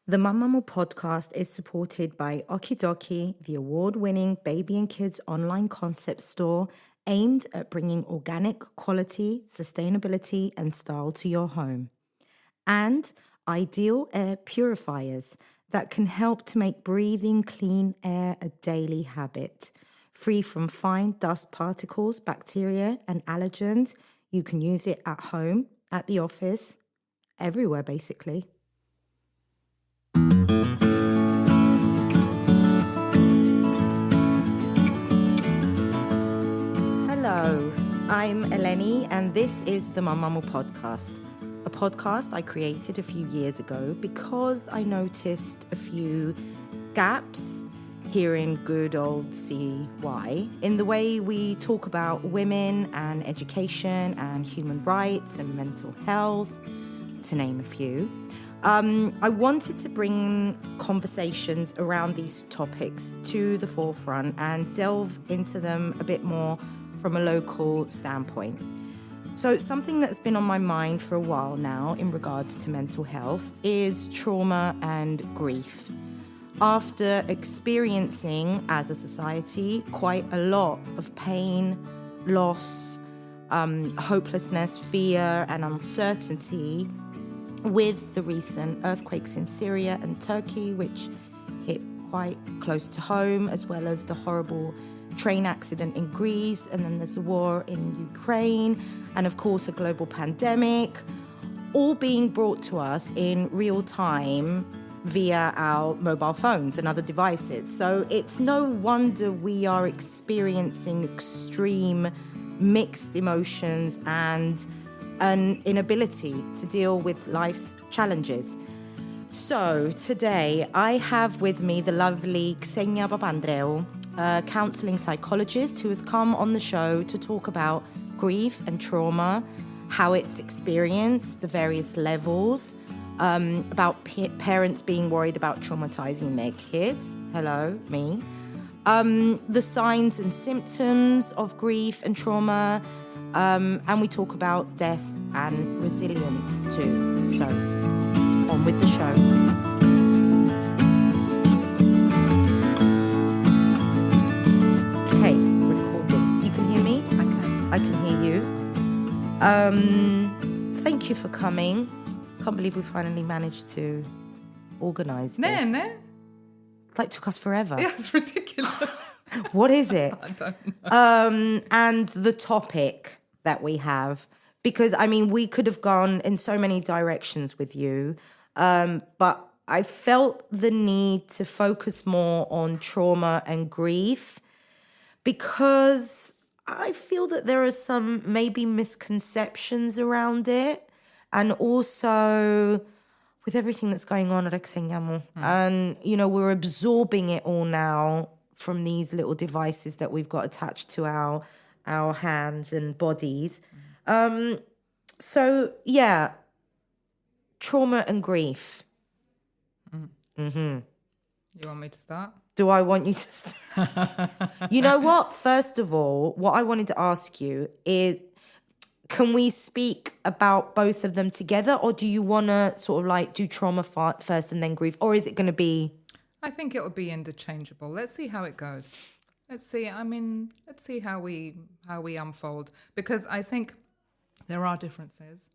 The Mamamoo podcast is supported by Okidoki, the award-winning baby and kids online concept store aimed at bringing organic quality, sustainability, and style to your home. And Ideal Air Purifiers that can help to make breathing clean air a daily habit. Free from fine dust particles, bacteria, and allergens, you can use it at home, at the office, everywhere basically. Hello, I'm Eleni and this is the Mamamoo podcast, a podcast I created a few years ago because I noticed a few gaps here in good old CY in the way we talk about women and education and human rights and mental health, to name a few. I wanted to bring conversations around these topics to the forefront and delve into them a bit more from a local standpoint. So something that's been on my mind for a while now in regards to mental health is trauma and grief. After experiencing as a society quite a lot of pain, loss, hopelessness, fear and uncertainty with the recent earthquakes in Syria and Turkey, which hit quite close to home, as well as the horrible train accident in Greece, and then there's a war in Ukraine, and of course a global pandemic, all being brought to us in real time via our mobile phones and other devices. So it's no wonder we are experiencing extreme mixed emotions and an inability to deal with life's challenges. So today I have with me the lovely Xenia Papandreou, a counselling psychologist who has come on the show to talk about grief and trauma, how it's experienced, the various levels, about parents being worried about traumatizing their kids. Hello, me. The signs and symptoms of grief and trauma, and we talk about death and resilience too. So, on with the show. Okay, recording. You can hear me? I can hear you. Thank you for coming. Can't believe we finally managed to organise this. No. Like, took us forever. Yeah, it's ridiculous. What is it? I don't know. And the topic that we have, because I mean, we could have gone in so many directions with you, but I felt the need to focus more on trauma and grief because I feel that there are some maybe misconceptions around it, and also with everything that's going on at Xenia, and you know, we're absorbing it all now from these little devices that we've got attached to our hands and bodies. So yeah, trauma and grief. You want me to start? Do I want you to start? You know what? First of all, what I wanted to ask you is, can we speak about both of them together, or do you want to sort of like do trauma first and then grief, or is it going to be? I think it'll be interchangeable. Let's see how it goes. Let's see how we unfold, because I think there are differences,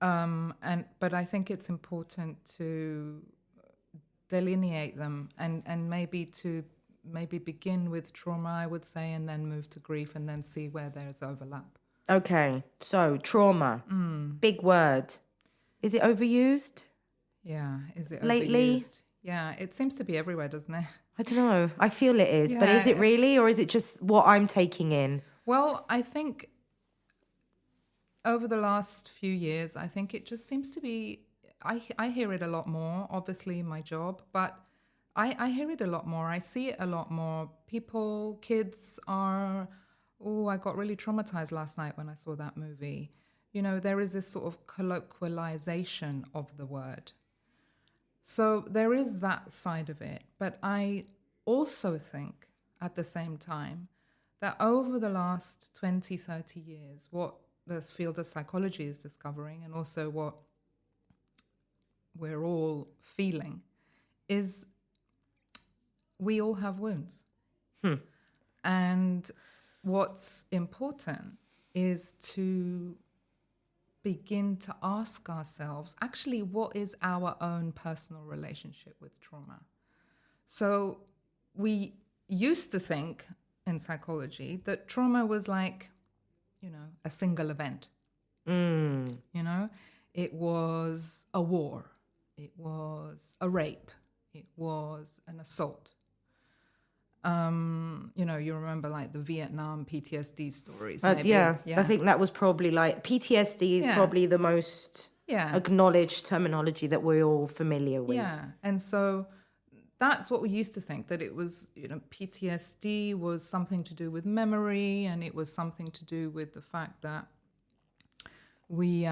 but I think it's important to delineate them and maybe begin with trauma, I would say, and then move to grief and then see where there's overlap. Okay, so trauma, big word. Is it overused? Yeah, is it lately? Overused? Yeah, it seems to be everywhere, doesn't it? I don't know. I feel it is, but Yeah. is it really, or is it just what I'm taking in? Well, I think over the last few years, I think it just seems to be, I hear it a lot more, obviously my job, but I hear it a lot more. I see it a lot more. Kids are, I got really traumatized last night when I saw that movie. You know, there is this sort of colloquialization of the word. So there is that side of it. But I also think at the same time that over the last 20, 30 years, what the field of psychology is discovering, and also what we're all feeling, is we all have wounds. And what's important is to begin to ask ourselves, actually, what is our own personal relationship with trauma? So we used to think in psychology that trauma was like, a single event. It was a war. It was a rape. It was an assault. You remember like the Vietnam PTSD stories. Maybe. Yeah, I think that was probably like PTSD is probably the most acknowledged terminology that we're all familiar with. Yeah, and so that's what we used to think, that it was, PTSD was something to do with memory, and it was something to do with the fact that we,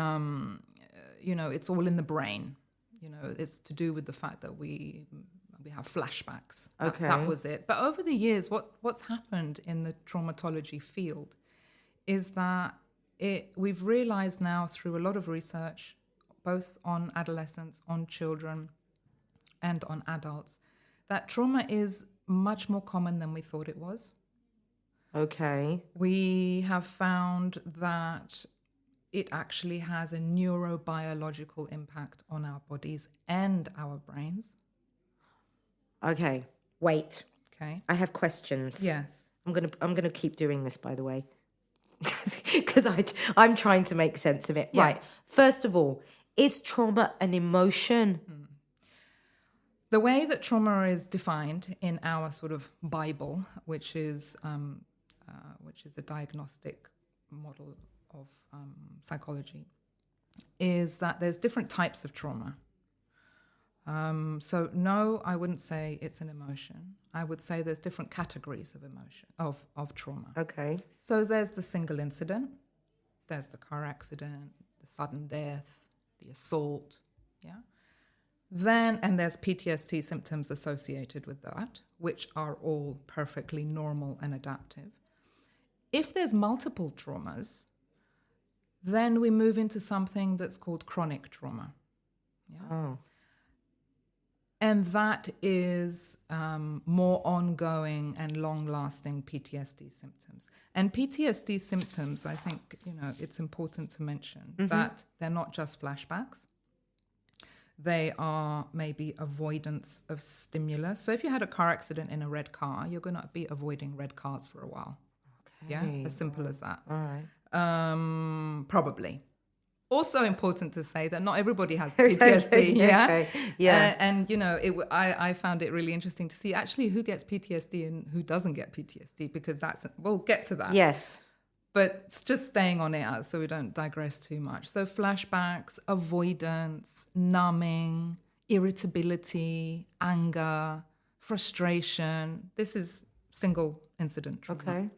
it's all in the brain. It's to do with the fact that we have flashbacks. Okay. That was it. But over the years, what's happened in the traumatology field is that we've realized now through a lot of research, both on adolescents, on children, and on adults, that trauma is much more common than we thought it was. Okay. We have found that it actually has a neurobiological impact on our bodies and our brains. Okay, wait. Okay. I have questions. Yes. I'm gonna keep doing this, by the way, because I'm trying to make sense of it. Yeah. Right. First of all, is trauma an emotion? The way that trauma is defined in our sort of Bible, which is a diagnostic model of psychology, is that there's different types of trauma. So no, I wouldn't say it's an emotion. I would say there's different categories of emotion, of trauma. Okay. So there's the single incident, there's the car accident, the sudden death, the assault, and there's PTSD symptoms associated with that, which are all perfectly normal and adaptive. If there's multiple traumas, then we move into something that's called chronic trauma. Oh. And that is more ongoing and long-lasting PTSD symptoms. And PTSD symptoms, I think, it's important to mention that they're not just flashbacks. They are maybe avoidance of stimulus. So if you had a car accident in a red car, you're going to be avoiding red cars for a while. Okay. Yeah, as simple as that. All right. Probably. Also important to say that not everybody has PTSD. Okay. Yeah. And I found it really interesting to see actually who gets PTSD and who doesn't get PTSD, because we'll get to that. Yes. But it's just staying on it so we don't digress too much. So flashbacks, avoidance, numbing, irritability, anger, frustration. This is single incident trauma. Okay.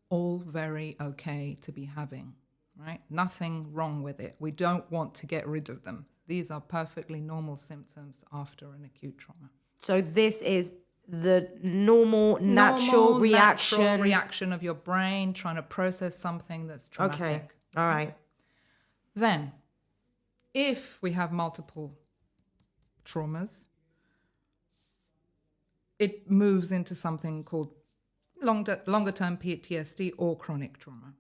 All very okay to be having. Right? Nothing wrong with it. We don't want to get rid of them. These are perfectly normal symptoms after an acute trauma. So this is the normal, natural reaction of your brain trying to process something that's traumatic. Okay. All right. Then, if we have multiple traumas, it moves into something called longer-term PTSD or chronic trauma.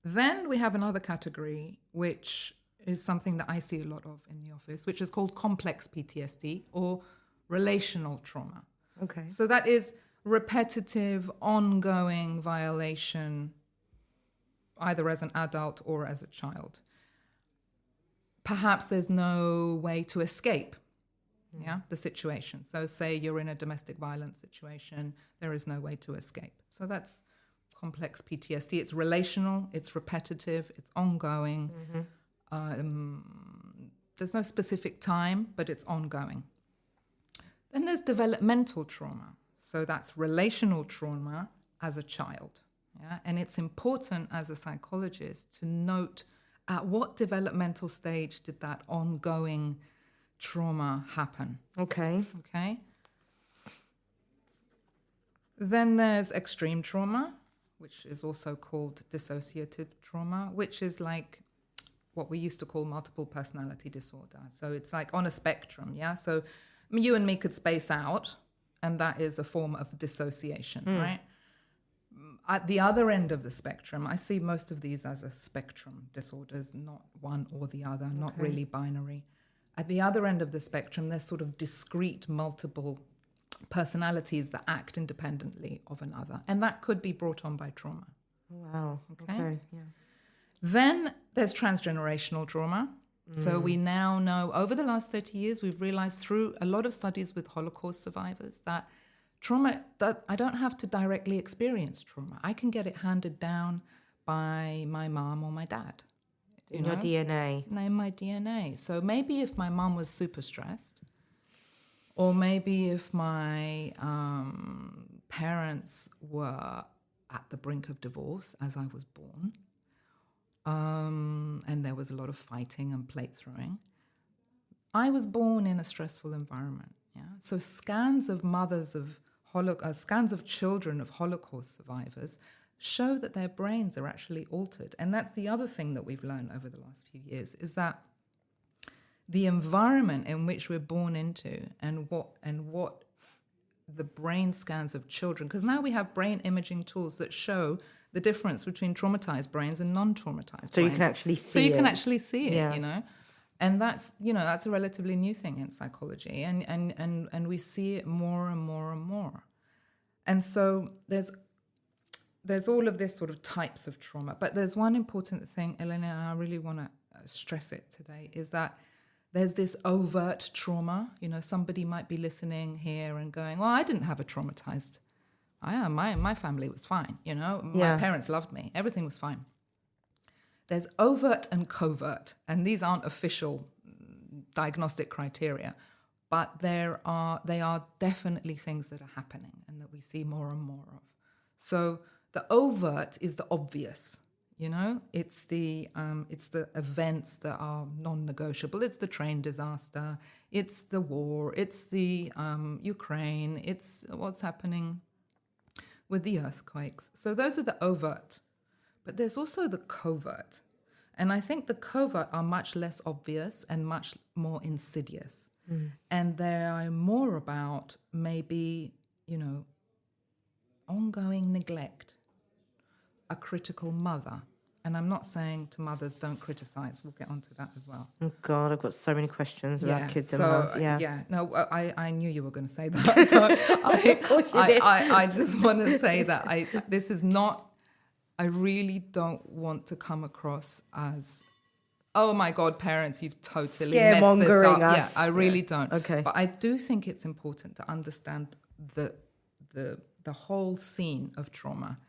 Then we have another category, which is something that I see a lot of in the office, which is called complex PTSD or relational trauma. Okay. So that is repetitive, ongoing violation, either as an adult or as a child. Perhaps there's no way to escape the situation. So say you're in a domestic violence situation, there is no way to escape. So that's complex PTSD. It's relational, it's repetitive, it's ongoing. There's no specific time, but it's ongoing. Then there's developmental trauma. So that's relational trauma as a child. And it's important as a psychologist to note at what developmental stage did that ongoing trauma happen. Okay. Then there's extreme trauma, which is also called dissociative trauma, which is like what we used to call multiple personality disorder. So it's like on a spectrum, yeah? So you and me could space out, and that is a form of dissociation, right? At the other end of the spectrum, I see most of these as a spectrum disorders, not one or the other, not really binary. At the other end of the spectrum, there's sort of discrete multiple personalities that act independently of another. And that could be brought on by trauma. Wow. Okay. Yeah. Then there's transgenerational trauma. So we now know, over the last 30 years, we've realized through a lot of studies with Holocaust survivors that trauma, that I don't have to directly experience trauma. I can get it handed down by my mom or my dad. In your DNA. In my DNA. So maybe if my mom was super stressed, or maybe if my parents were at the brink of divorce as I was born, and there was a lot of fighting and plate throwing, I was born in a stressful environment. Yeah. So scans of scans of children of Holocaust survivors show that their brains are actually altered. And that's the other thing that we've learned over the last few years, is that the environment in which we're born into and what the brain scans of children, because now we have brain imaging tools that show the difference between traumatized brains and non-traumatized brains. So you can actually see it. So you can actually see it, And that's a relatively new thing in psychology. And we see it more and more and more. And so there's all of this sort of types of trauma. But there's one important thing, Elena, and I really want to stress it today, is that there's this overt trauma. Somebody might be listening here and going, well, I didn't have a traumatized. My family was fine. My parents loved me. Everything was fine. There's overt and covert, and these aren't official diagnostic criteria, but they are definitely things that are happening and that we see more and more of. So the overt is the obvious. It's the events that are non-negotiable. It's the train disaster. It's the war. It's the Ukraine. It's what's happening with the earthquakes. So those are the overt. But there's also the covert. And I think the covert are much less obvious and much more insidious. And they are more about maybe, ongoing neglect, a critical mother. And I'm not saying to mothers, don't criticize. We'll get onto that as well. Oh, God, I've got so many questions about kids and moms. No, I knew you were going to say that. So I just want to say that this is not, I really don't want to come across as, oh my God, parents, you've totally messed this up. Us. Yeah, I really don't. Okay. But I do think it's important to understand the whole scene of trauma.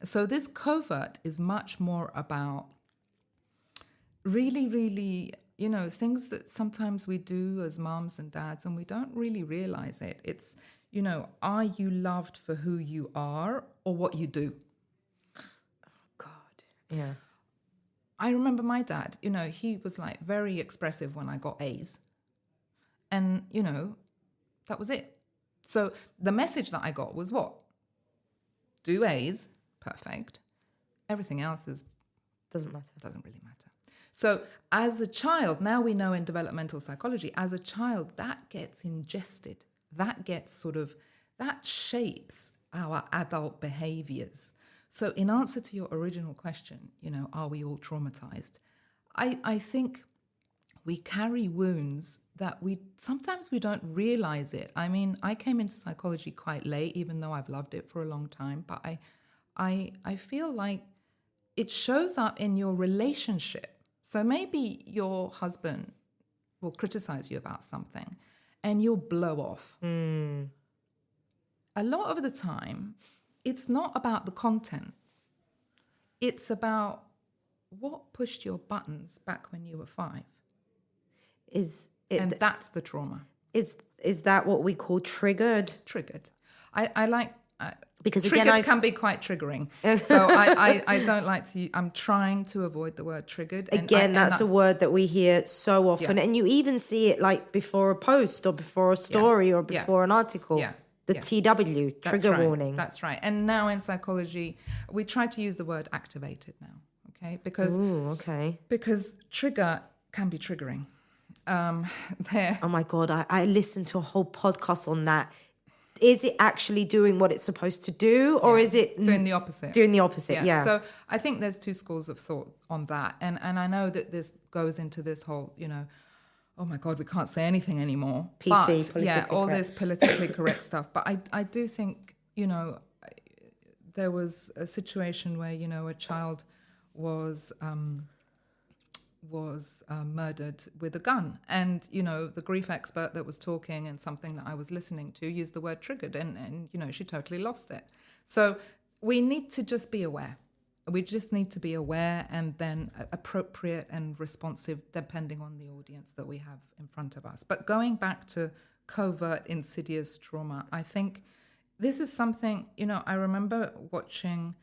So this covert is much more about really, really, things that sometimes we do as moms and dads and we don't really realize it. It's, are you loved for who you are or what you do? Yeah. I remember my dad, he was like very expressive when I got A's. And, that was it. So the message that I got was what? Do A's, perfect. Everything else doesn't matter. Doesn't really matter. So as a child, now we know in developmental psychology, as a child, that gets ingested. That shapes our adult behaviors. So in answer to your original question, are we all traumatized? I think we carry wounds that sometimes we don't realize it. I mean, I came into psychology quite late, even though I've loved it for a long time. But I feel like it shows up in your relationship. So maybe your husband will criticize you about something and you'll blow off. A lot of the time, it's not about the content. It's about what pushed your buttons back when you were 5. And that's the trauma. Is that what we call triggered? Triggered. I like... because triggered again, can be quite triggering. So I don't like to... I'm trying to avoid the word triggered. That's a word that we hear so often. Yeah. And you even see it like before a post or before a story or before an article. Yeah. The TW, trigger warning. That's right. And now in psychology, we try to use the word activated now. Okay, Ooh, okay. because trigger can be triggering. There. Oh my God, I listened to a whole podcast on that. Is it actually doing what it's supposed to do, or is it doing the opposite? doing the opposite? Yeah. So I think there's two schools of thought on that, and I know that this goes into this whole, oh my God, we can't say anything anymore. PC, but all correct. this politically correct stuff. But I do think there was a situation where a child was murdered with a gun, and the grief expert that was talking and something that I was listening to used the word triggered, and she totally lost it. So we need to just be aware. We just need to be aware and then appropriate and responsive depending on the audience that we have in front of us. But going back to covert insidious trauma, I think this is something, I remember watching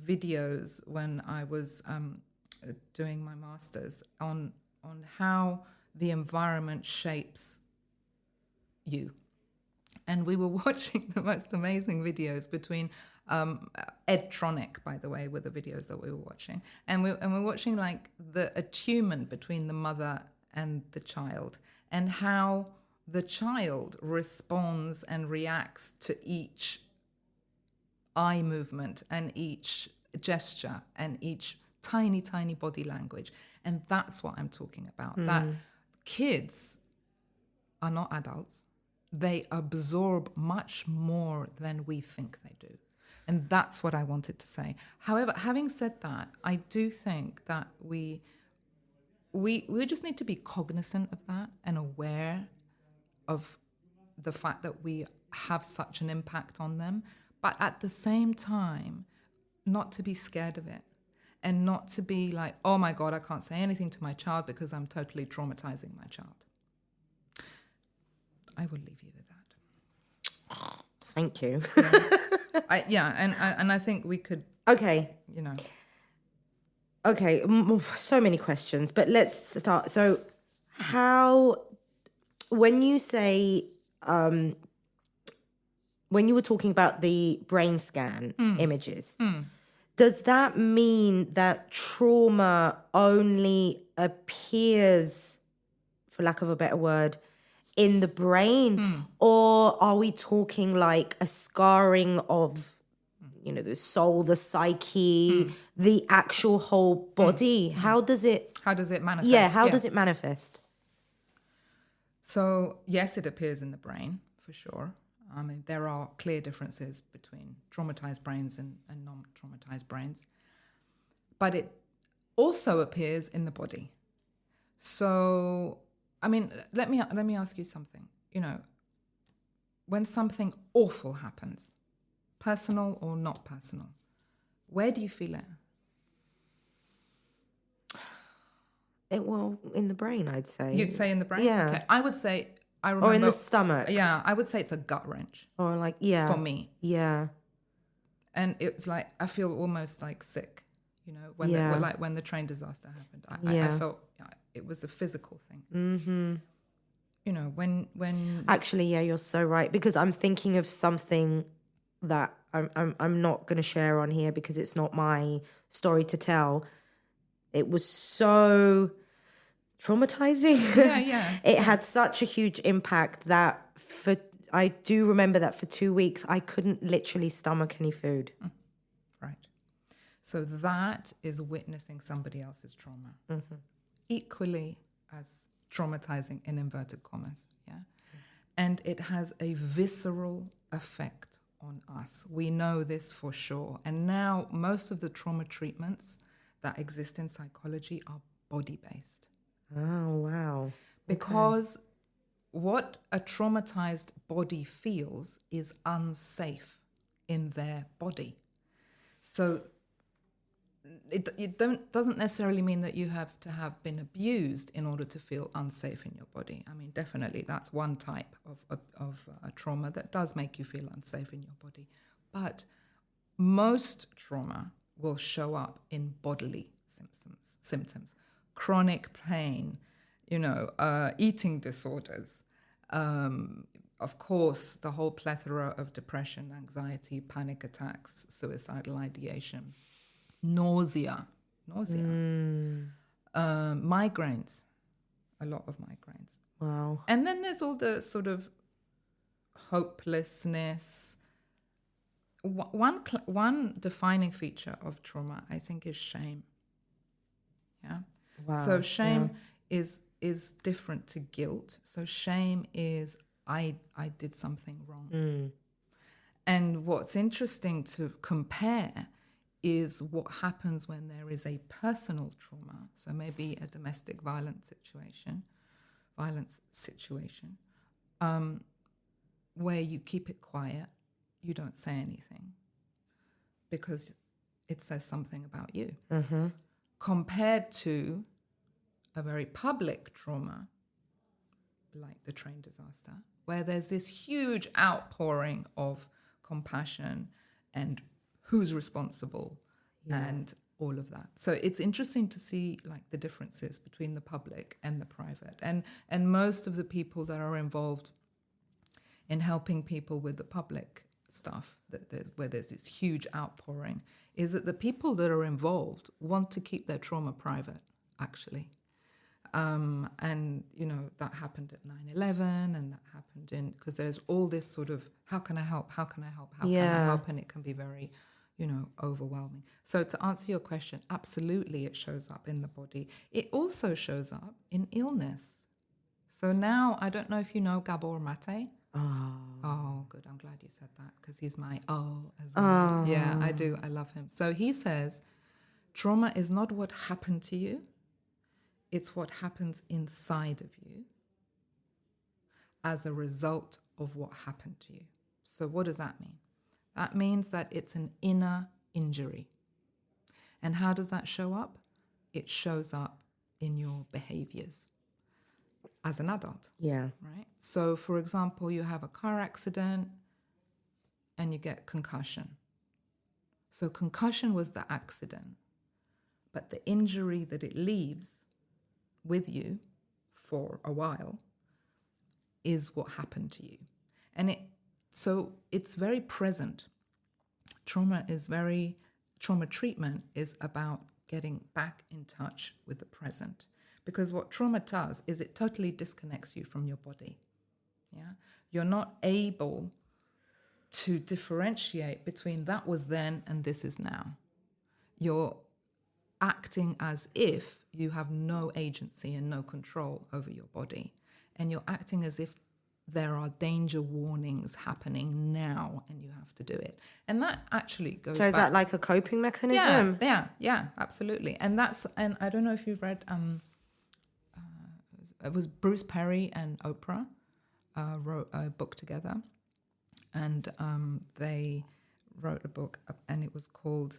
videos when I was doing my master's on how the environment shapes you. And we were watching the most amazing videos between Edtronic, by the way, were the videos that we were watching. And we're watching like the attunement between the mother and the child, and how the child responds and reacts to each eye movement and each gesture and each tiny, tiny body language. And that's what I'm talking about. That kids are not adults. They absorb much more than we think they do. And that's what I wanted to say. However, having said that, I do think that we just need to be cognizant of that and aware of the fact that we have such an impact on them, but at the same time, not to be scared of it and not to be like, oh my God, I can't say anything to my child because I'm totally traumatizing my child. I will leave you with that. Thank you. And I think we could. Okay. Okay, so many questions, but let's start. So, when you say, when you were talking about the brain scan images, does that mean that trauma only appears, for lack of a better word, in the brain, or are we talking like a scarring of, the soul, the psyche, the actual whole body? How does it manifest? Yeah, how does it manifest? So yes, it appears in the brain for sure. I mean, there are clear differences between traumatized brains and non-traumatized brains, but it also appears in the body. So I mean, let me ask you something. When something awful happens, personal or not personal, where do you feel it? Well, in the brain, I'd say. You'd say in the brain? Yeah. Okay. I would say, I remember. Or in the stomach. Yeah, I would say it's a gut wrench. Or like, yeah. For me. Yeah. And it's like, I feel almost like sick, when when the train disaster happened. I felt it was a physical thing. Mm-hmm. When Actually, yeah, you're so right, because I'm thinking of something that I'm not going to share on here because it's not my story to tell. It was so traumatizing. Yeah. It had such a huge impact that I do remember that for 2 weeks I couldn't literally stomach any food. Right. So that is witnessing somebody else's trauma. Equally as traumatizing in inverted commas, yeah? And it has a visceral effect on us. We know this for sure. And now most of the trauma treatments that exist in psychology are body-based. Oh, wow. Because what a traumatized body feels is unsafe in their body. So it doesn't necessarily mean that you have to have been abused in order to feel unsafe in your body. I mean, definitely that's one type of a trauma that does make you feel unsafe in your body. But most trauma will show up in bodily symptoms, chronic pain, eating disorders, of course, the whole plethora of depression, anxiety, panic attacks, suicidal ideation, nausea, nausea, migraines, a lot of migraines. Wow. And then there's all the sort of hopelessness. One defining feature of trauma, I think, is shame. Yeah. Wow. So shame is different to guilt. So shame is I did something wrong. And what's interesting to compare is what happens when there is a personal trauma. So maybe a domestic violence situation, where you keep it quiet, you don't say anything because it says something about you. Compared to a very public trauma, like the train disaster, where there's this huge outpouring of compassion and who's responsible and all of that. So it's interesting to see like the differences between the public and the private. And most of the people that are involved in helping people with the public stuff, where there's this huge outpouring, is that the people that are involved want to keep their trauma private, actually. And, that happened at 9/11, and that happened because there's all this sort of, how can I help? How can I help? How can I help? And it can be very, overwhelming. So to answer your question, absolutely it shows up in the body. It also shows up in illness. So now, I don't know if you know Gabor Mate. Oh, good. I'm glad you said that because he's my as well. Yeah, I do. I love him. So he says, trauma is not what happened to you. It's what happens inside of you as a result of what happened to you. So what does that mean? That means that it's an inner injury. And how does that show up? It shows up in your behaviors as an adult. Yeah. Right? So, for example, you have a car accident and you get concussion. So concussion was the accident, but the injury that it leaves with you for a while is what happened to you. And so it's very present. Trauma treatment is about getting back in touch with the present. Because what trauma does is it totally disconnects you from your body. Yeah, you're not able to differentiate between that was then and this is now. You're acting as if you have no agency and no control over your body. And you're acting as if there are danger warnings happening now and you have to do it. And that actually goes So is back. that like a coping mechanism? Yeah, absolutely. And I don't know if you've read, it was Bruce Perry and Oprah wrote a book together. And they wrote a book and it was called,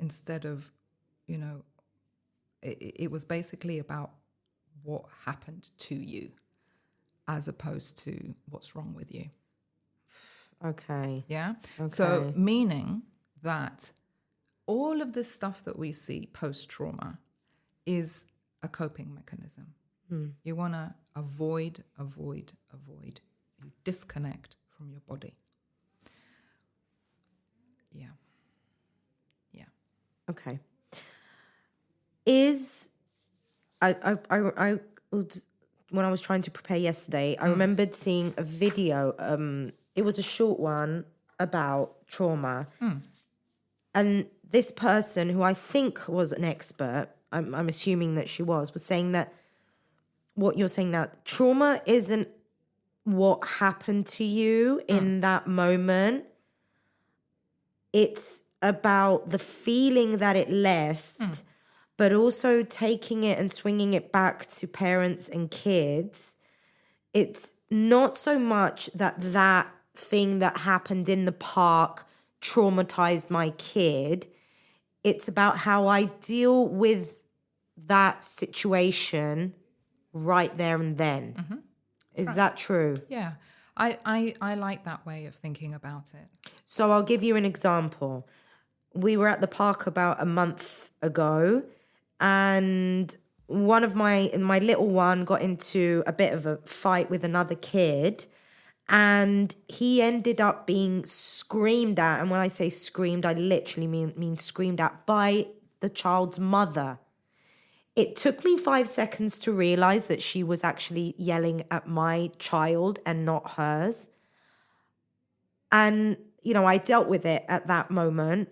instead of, it was basically about what happened to you as opposed to what's wrong with you. Okay. Yeah? Okay. So meaning that all of this stuff that we see post-trauma is a coping mechanism. You want to avoid. You disconnect from your body. Yeah. Okay. When I was trying to prepare yesterday, I remembered seeing a video. It was a short one about trauma. And this person, who I think was an expert, I'm assuming that she was saying that what you're saying now, trauma isn't what happened to you in that moment. It's about the feeling that it left, but also taking it and swinging it back to parents and kids. It's not so much that thing that happened in the park traumatized my kid. It's about how I deal with that situation right there and then. Is that true? Yeah. I like that way of thinking about it. So I'll give you an example. We were at the park about a month ago, and one of my little one got into a bit of a fight with another kid, and he ended up being screamed at. And when I say screamed, I literally mean screamed at by the child's mother. It took me 5 seconds to realize that she was actually yelling at my child and not hers. And, I dealt with it at that moment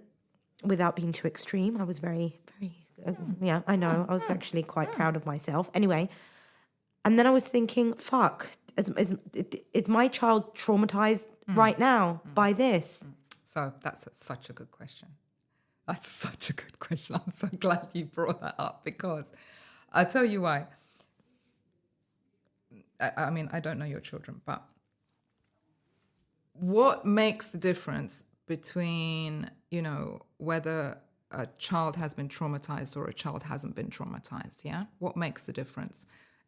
without being too extreme. I was very, very, I know. I was actually quite proud of myself. Anyway, and then I was thinking, fuck, is my child traumatized right now by this? So that's such a good question. That's such a good question. I'm so glad you brought that up, because I'll tell you why. I mean, I don't know your children, but what makes the difference between, whether a child has been traumatized or a child hasn't been traumatized, yeah? What makes the difference?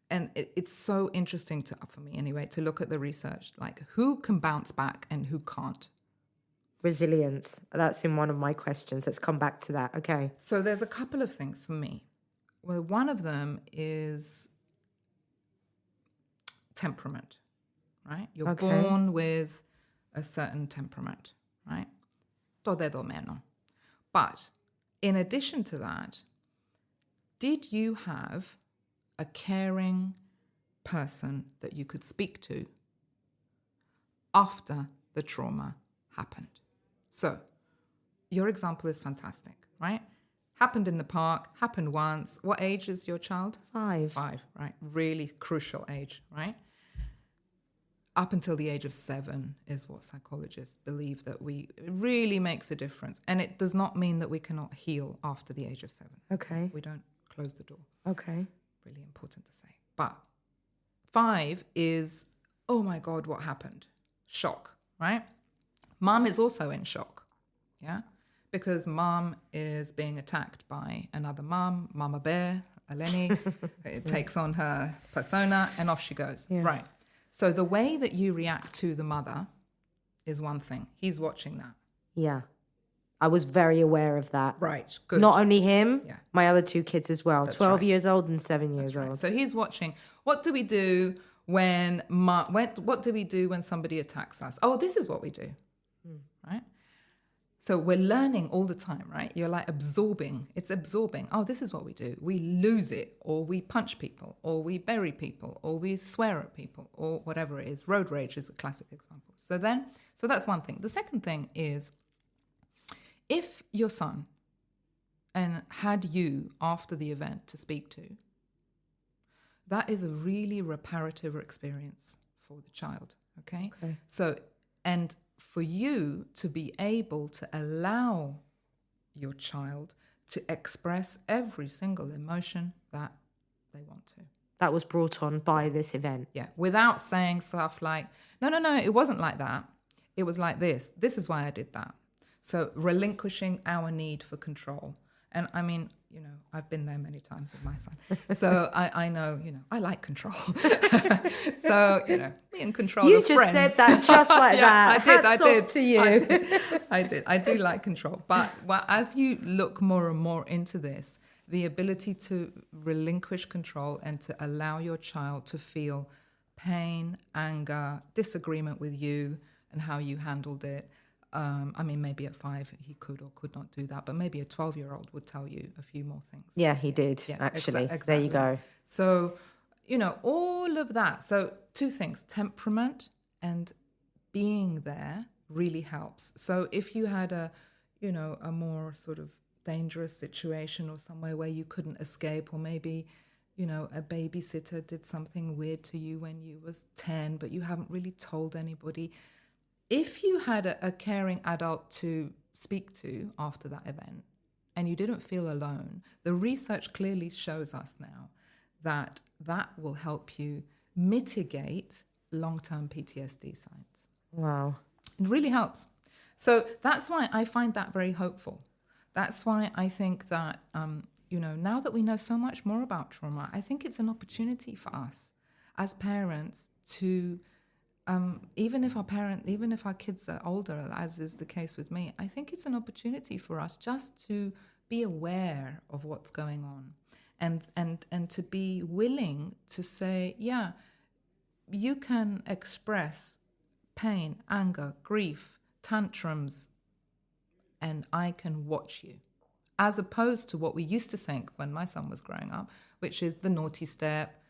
And it's so interesting for me anyway, to look at the research, like who can bounce back and who can't. Resilience. That's in one of my questions. Let's come back to that. Okay. So there's a couple of things for me. Well, one of them is temperament, right? You're born with a certain temperament, right? Todo menos. But in addition to that, did you have a caring person that you could speak to after the trauma happened? So your example is fantastic, right? Happened in the park, happened once. What age is your child? 5. 5, right? Really crucial age, right? Up until the age of 7 is what psychologists believe that it really makes a difference. And it does not mean that we cannot heal after the age of 7. Okay. We don't close the door. Okay. Really important to say. But 5 is, oh my God, what happened? Shock, right? Mom is also in shock, yeah? Because mom is being attacked by another mom, Mama Bear, Eleni. It takes on her persona and off she goes. Yeah. Right. So the way that you react to the mother is one thing. He's watching that. Yeah. I was very aware of that. Right. Good. Not only him, my other 2 kids as well. That's 12 years old and 7 years old. So he's watching. What do we do what do we do when somebody attacks us? Oh, this is what we do. Right? So we're learning all the time, right? You're like absorbing. It's absorbing. Oh, this is what we do. We lose it, or we punch people, or we bury people, or we swear at people, or whatever it is. Road rage is a classic example. So that's one thing. The second thing is, if your son had you after the event to speak to, that is a really reparative experience for the child, okay? So, and for you to be able to allow your child to express every single emotion that they want to. That was brought on by this event. Yeah, without saying stuff like, no, it wasn't like that. It was like this. This is why I did that. So relinquishing our need for control. And I mean, I've been there many times with my son. So I know, I like control. So, me and control you are just friends. said that just like that. I did. Off to you. I did. I do like control. But as you look more and more into this, the ability to relinquish control and to allow your child to feel pain, anger, disagreement with you and how you handled it. I mean, maybe at 5 he could or could not do that, but maybe a 12-year-old would tell you a few more things. Yeah, he did, actually. Exactly. There you go. So, all of that. So 2 things, temperament and being there really helps. So if you had a more sort of dangerous situation or somewhere where you couldn't escape, or maybe, a babysitter did something weird to you when you was 10, but you haven't really told anybody. If you had a caring adult to speak to after that event and you didn't feel alone, the research clearly shows us now that will help you mitigate long-term PTSD signs. Wow. It really helps. So that's why I find that very hopeful. That's why I think that, now that we know so much more about trauma, I think it's an opportunity for us as parents to... even if our kids are older, as is the case with me, I think it's an opportunity for us just to be aware of what's going on and to be willing to say, yeah, you can express pain, anger, grief, tantrums, and I can watch you. as opposed to what we used to think when my son was growing up, which is the naughty step,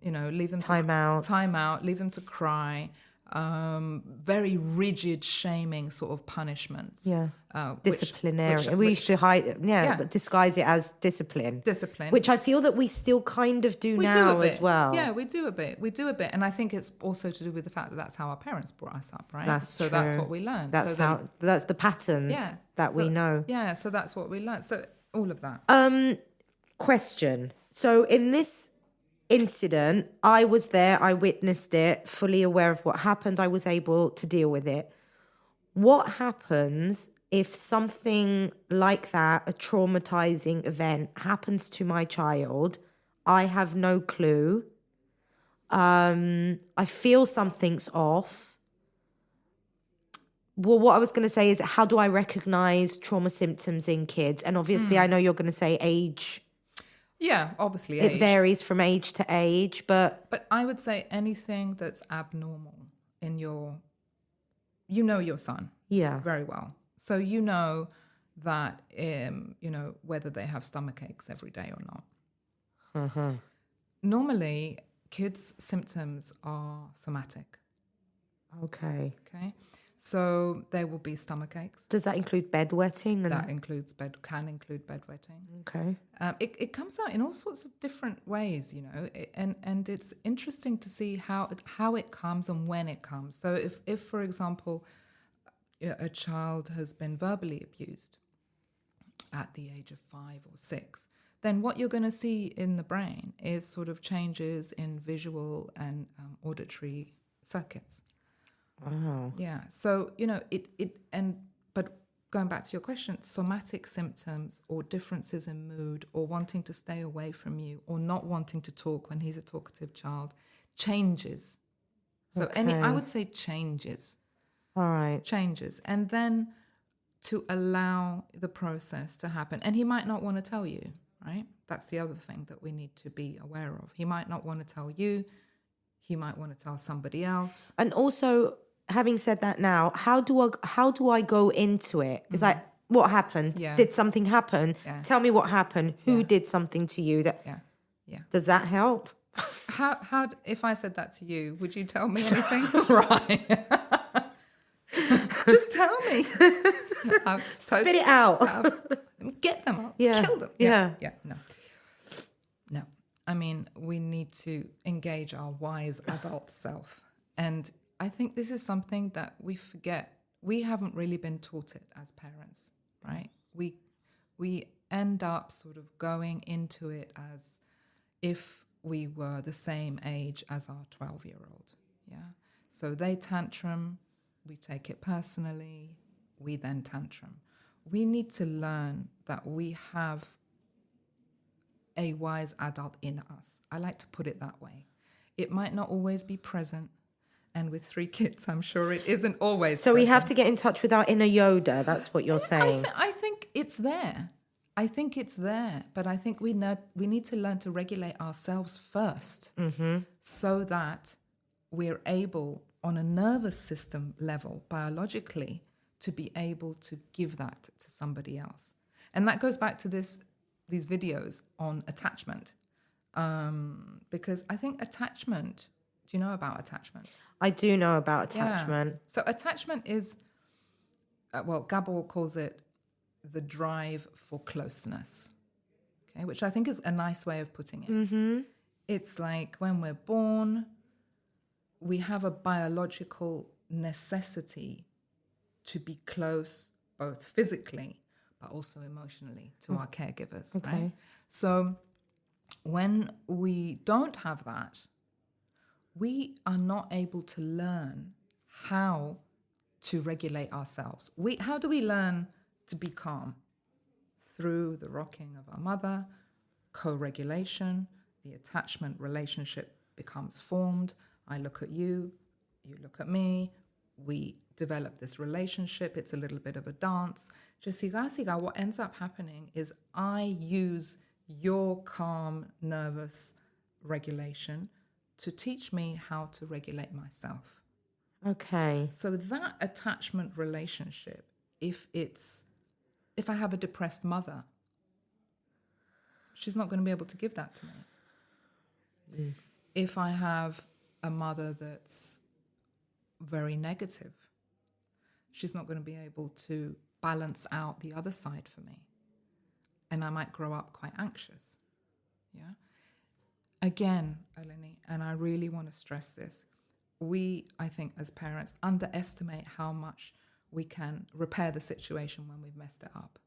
leave them Time out, leave them to cry, very rigid shaming sort of punishments. Yeah. Disciplinary. We used to but disguise it as discipline. Which I feel that we still kind of do now as well. Yeah, we do a bit. And I think it's also to do with the fact that that's how our parents brought us up, right? That's true. That's what we learned. That's that's the patterns we know. Yeah, so that's what we learned. So all of that. Question. So in this incident, I was there, I witnessed it, fully aware of what happened, I was able to deal with it. What happens if something like that, a traumatizing event, happens to my child? I have no clue. I feel something's off. Well, what I was going to say is, how do I recognize trauma symptoms in kids? And obviously, I know you're going to say age. Yeah, obviously age. It varies from age to age, but I would say anything that's abnormal in your son very well. So you know that, whether they have stomach aches every day or not. Normally, kids' symptoms are somatic. Okay. So there will be stomach aches. Does that include bedwetting? That can include bedwetting. Okay. It comes out in all sorts of different ways, and it's interesting to see how it comes and when it comes. So if for example, a child has been verbally abused at the age of 5 or 6, then what you're going to see in the brain is sort of changes in visual and auditory circuits. Wow. Yeah. So, but going back to your question, somatic symptoms or differences in mood or wanting to stay away from you or not wanting to talk when he's a talkative child changes. So I would say changes. All right. Changes. And then to allow the process to happen. And he might not want to tell you, right? That's the other thing that we need to be aware of. He might not want to tell you. He might want to tell somebody else. And also, having said that now, how do I go into it? It's like, what happened? Yeah. Did something happen? Yeah. Tell me what happened. Who did something to you? Yeah. Does that help? How if I said that to you, would you tell me anything? Right. Just tell me. Spit it out. Get them out. Yeah. Kill them. Yeah. No. I mean, we need to engage our wise adult self. And I think this is something that we forget. We haven't really been taught it as parents, right? We end up sort of going into it as if we were the same age as our 12-year-old. Yeah. So they tantrum, we take it personally, we then tantrum. We need to learn that we have a wise adult in us. I like to put it that way. It might not always be present. And with 3 kids, I'm sure it isn't always So present. we have to get in touch with our inner Yoda. That's what you're saying. I think it's there. But I think we need to learn to regulate ourselves first so that we're able, on a nervous system level, biologically, to be able to give that to somebody else. And that goes back to these videos on attachment. Because I think attachment, do you know about attachment? I do know about attachment. Yeah. So attachment is, Gabor calls it the drive for closeness, okay, which I think is a nice way of putting it. Mm-hmm. It's like when we're born, we have a biological necessity to be close, both physically, but also emotionally to our caregivers, right? So when we don't have that, we are not able to learn how to regulate ourselves. How do we learn to be calm? Through the rocking of our mother, co-regulation, the attachment relationship becomes formed. I look at you, you look at me, we develop this relationship. It's a little bit of a dance. Siga, what ends up happening is I use your calm, nervous regulation to teach me how to regulate myself. Okay. So that attachment relationship, if it's if I have a depressed mother, she's not going to be able to give that to me. If I have a mother that's very negative, she's not going to be able to balance out the other side for me. And I might grow up quite anxious. Yeah. Again, Eleni, and I really want to stress this, we, I think, as parents, underestimate how much we can repair the situation when we've messed it up.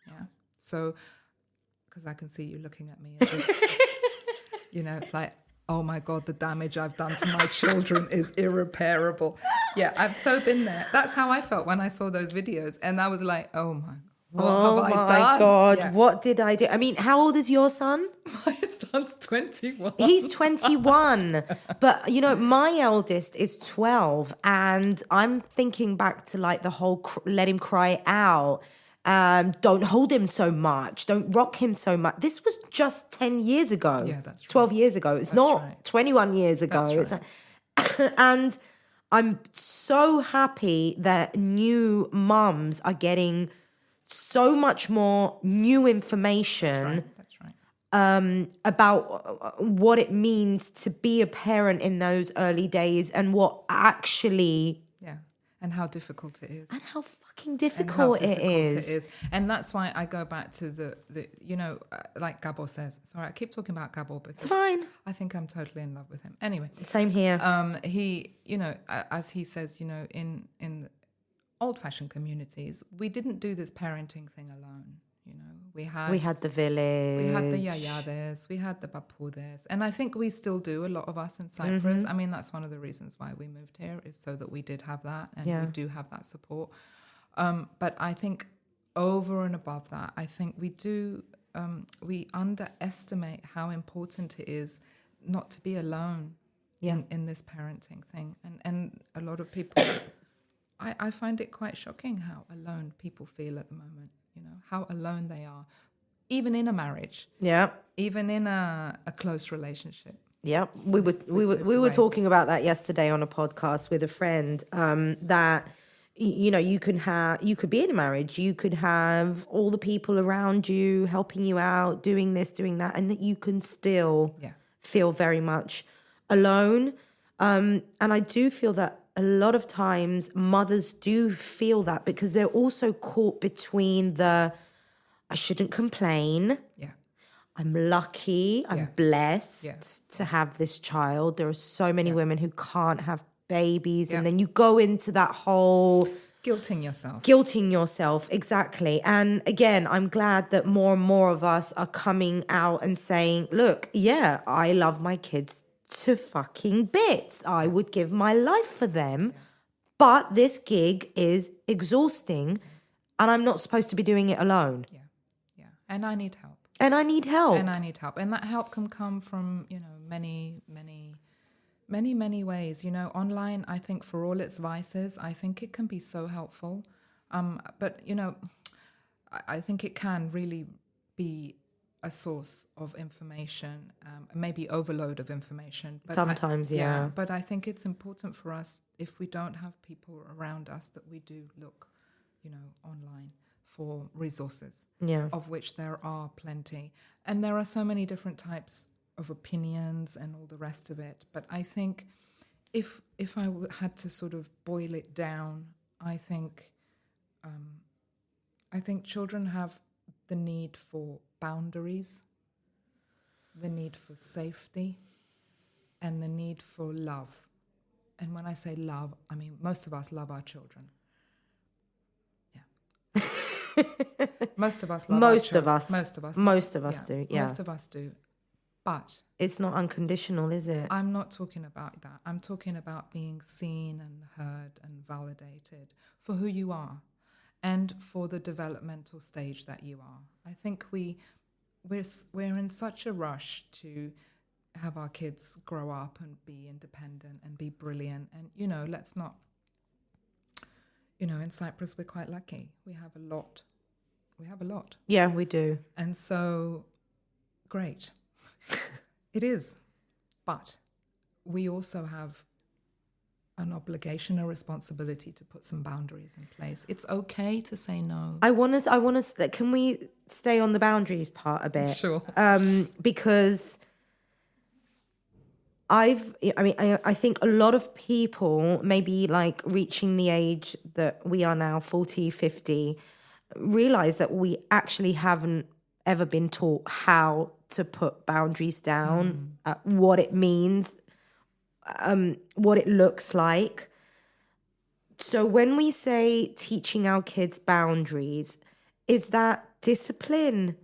Yeah. So, because I can see you looking at me, as if, it's like, oh my God, the damage I've done to my children is irreparable. Yeah, I've so been there. That's how I felt when I saw those videos. And I was like, oh my, what have I done? Oh my God, Yeah. what did I do? I mean, how old is your son? My son's 21. He's 21. But, my eldest is 12. And I'm thinking back to like the whole let him cry out. Don't hold him so much. Don't rock him so much. This was just 10 years ago. Yeah, that's right. 12 years ago. It's not 21 years ago. That's right. It's like, and I'm so happy that new mums are getting so much more new information. That's right. About what it means to be a parent in those early days and what actually... Yeah, and how difficult it is. And how fucking difficult it is. And that's why I go back to the like Gabor says. Sorry, I keep talking about Gabor because it's fine. I think I'm totally in love with him. Anyway. Same here. He, as he says, in the old-fashioned communities, we didn't do this parenting thing alone. We had the village. We had the yayades, we had the bapudes. And I think we still do, a lot of us in Cyprus. Mm-hmm. I mean, that's one of the reasons why we moved here, is so that we did have that and we do have that support. But I think over and above that, I think we underestimate how important it is not to be alone in this parenting thing. And a lot of people, I find it quite shocking how alone people feel at the moment. How alone they are, even in a marriage. Yeah. Even in a close relationship. Yeah. We were talking about that yesterday on a podcast with a friend, that you could be in a marriage, you could have all the people around you helping you out, doing this, doing that, and that you can still feel very much alone. And I do feel that a lot of times mothers do feel that because they're also caught between I shouldn't complain. Yeah. I'm lucky. I'm blessed to have this child. There are so many women who can't have babies. And then you go into that whole... Guilting yourself. Exactly. And again, I'm glad that more and more of us are coming out and saying, look, I love my kids to fucking bits. I would give my life for them, but this gig is exhausting and I'm not supposed to be doing it alone. Yeah. And I need help. And that help can come from, many ways. Online, I think for all its vices, I think it can be so helpful. But, I think it can really be a source of information, maybe overload of information. But sometimes, but I think it's important for us, if we don't have people around us, that we do look, online for resources, of which there are plenty. And there are so many different types of opinions and all the rest of it. But I think if I had to sort of boil it down, I think children have the need for boundaries, the need for safety, and the need for love. And when I say love, I mean most of us love our children. Yeah. Most of us love our children. Most of us do. Yeah. Most of us do. But it's not unconditional, is it? I'm not talking about that. I'm talking about being seen and heard and validated for who you are and for the developmental stage that you are. I think we're in such a rush to have our kids grow up and be independent and be brilliant. And, let's not, in Cyprus, we're quite lucky. We have a lot. Yeah, we do. And so, great. It is. But we also have an obligation, a responsibility to put some boundaries in place. It's okay to say no. I want to. Can we stay on the boundaries part a bit? Sure. Because I think a lot of people, maybe like reaching the age that we are now, 40, 50, realize that we actually haven't ever been taught how to put boundaries down, what it means, what it looks like. So when we say teaching our kids boundaries, is that discipline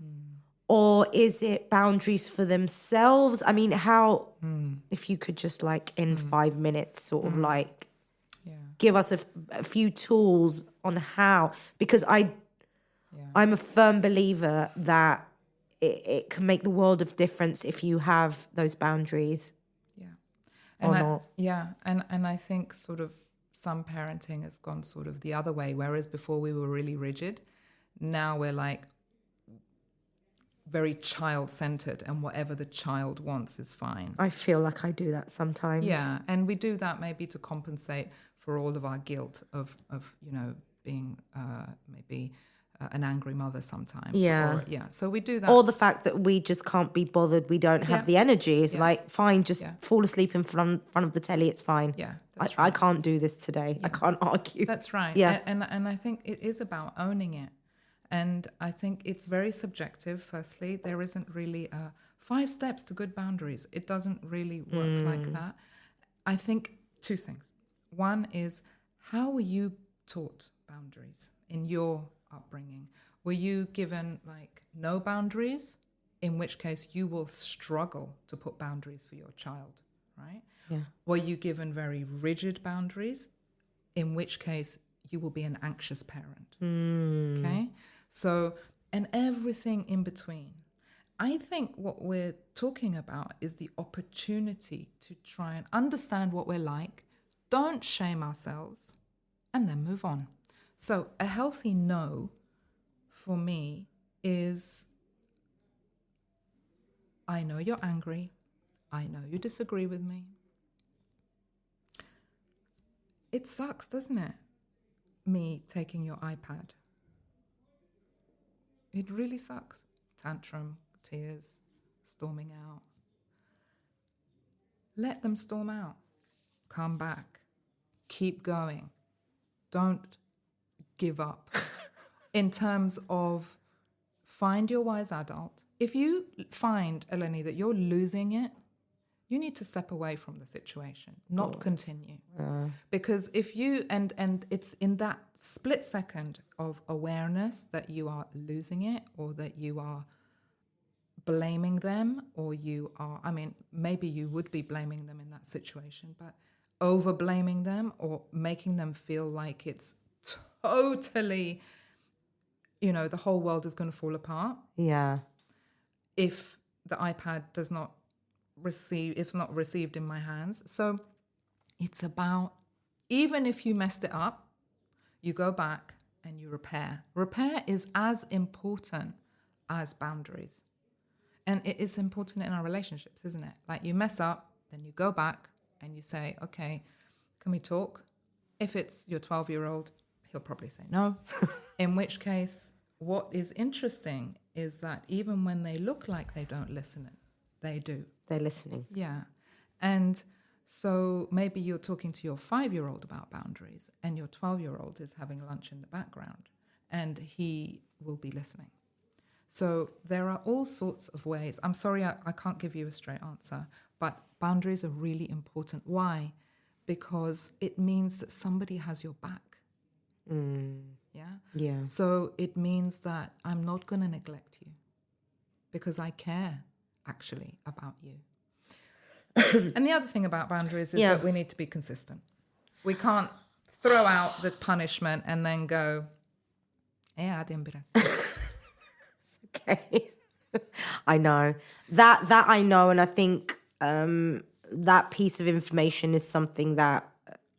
or is it boundaries for themselves? I mean, how, if you could just like in 5 minutes sort of like give us a few tools on how, because I'm a firm believer that it can make the world of difference if you have those boundaries. And I think sort of some parenting has gone sort of the other way, whereas before we were really rigid. Now we're like very child-centered, and whatever the child wants is fine. I feel like I do that sometimes. Yeah, and we do that maybe to compensate for all of our guilt of being maybe an angry mother sometimes. Yeah. So we do that. Or the fact that we just can't be bothered. We don't have the energy. It's like, fine, just fall asleep in front of the telly. It's fine. Yeah, I can't do this today. I can't argue. That's right. Yeah. And I think it is about owning it. And I think it's very subjective, firstly. There isn't really 5 steps to good boundaries. It doesn't really work like that. I think 2 things. One is, how were you taught boundaries in your upbringing? Were you given like no boundaries, in which case you will struggle to put boundaries for your child, right? Yeah. Were you given very rigid boundaries, in which case you will be an anxious parent? Okay? So, and everything in between. I think what we're talking about is the opportunity to try and understand what we're like, don't shame ourselves, and then move on. So a healthy no for me is, I know you're angry. I know you disagree with me. It sucks, doesn't it? Me taking your iPad. It really sucks. Tantrum, tears, storming out. Let them storm out. Come back. Keep going. Don't give up. In terms of find your wise adult. If you find, Eleni, that you're losing it, you need to step away from the situation, not continue. Because if you, and it's in that split second of awareness that you are losing it, or that you are blaming them, or you are, I mean, maybe you would be blaming them in that situation, but over blaming them or making them feel like it's totally, the whole world is going to fall apart. Yeah. If the iPad does not if not received in my hands. So it's about, even if you messed it up, you go back and you repair. Repair is as important as boundaries. And it is important in our relationships, isn't it? Like, you mess up, then you go back and you say, okay, can we talk? If it's your 12-year-old, he'll probably say no. In which case, what is interesting is that even when they look like they don't listen, they do. They're listening. Yeah. And so maybe you're talking to your 5-year-old about boundaries, and your 12-year-old is having lunch in the background, and he will be listening. So there are all sorts of ways. I'm sorry, I can't give you a straight answer, but boundaries are really important. Why? Because it means that somebody has your back. Yeah? Yeah. So it means that I'm not going to neglect you because I care, actually, about you. And the other thing about boundaries is that we need to be consistent. We can't throw out the punishment and then go, Okay. I know. That I know, and I think that piece of information is something that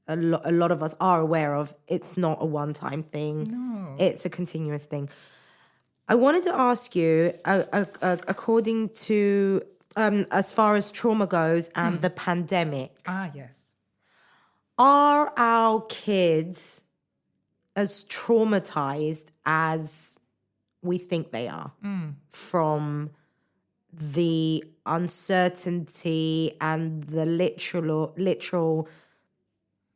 a lot of us are aware of. It's not a one-time thing. No. It's a continuous thing. I wanted to ask you, according to, as far as trauma goes and the pandemic, Ah, yes. Are our kids as traumatized as we think they are from the uncertainty and the literal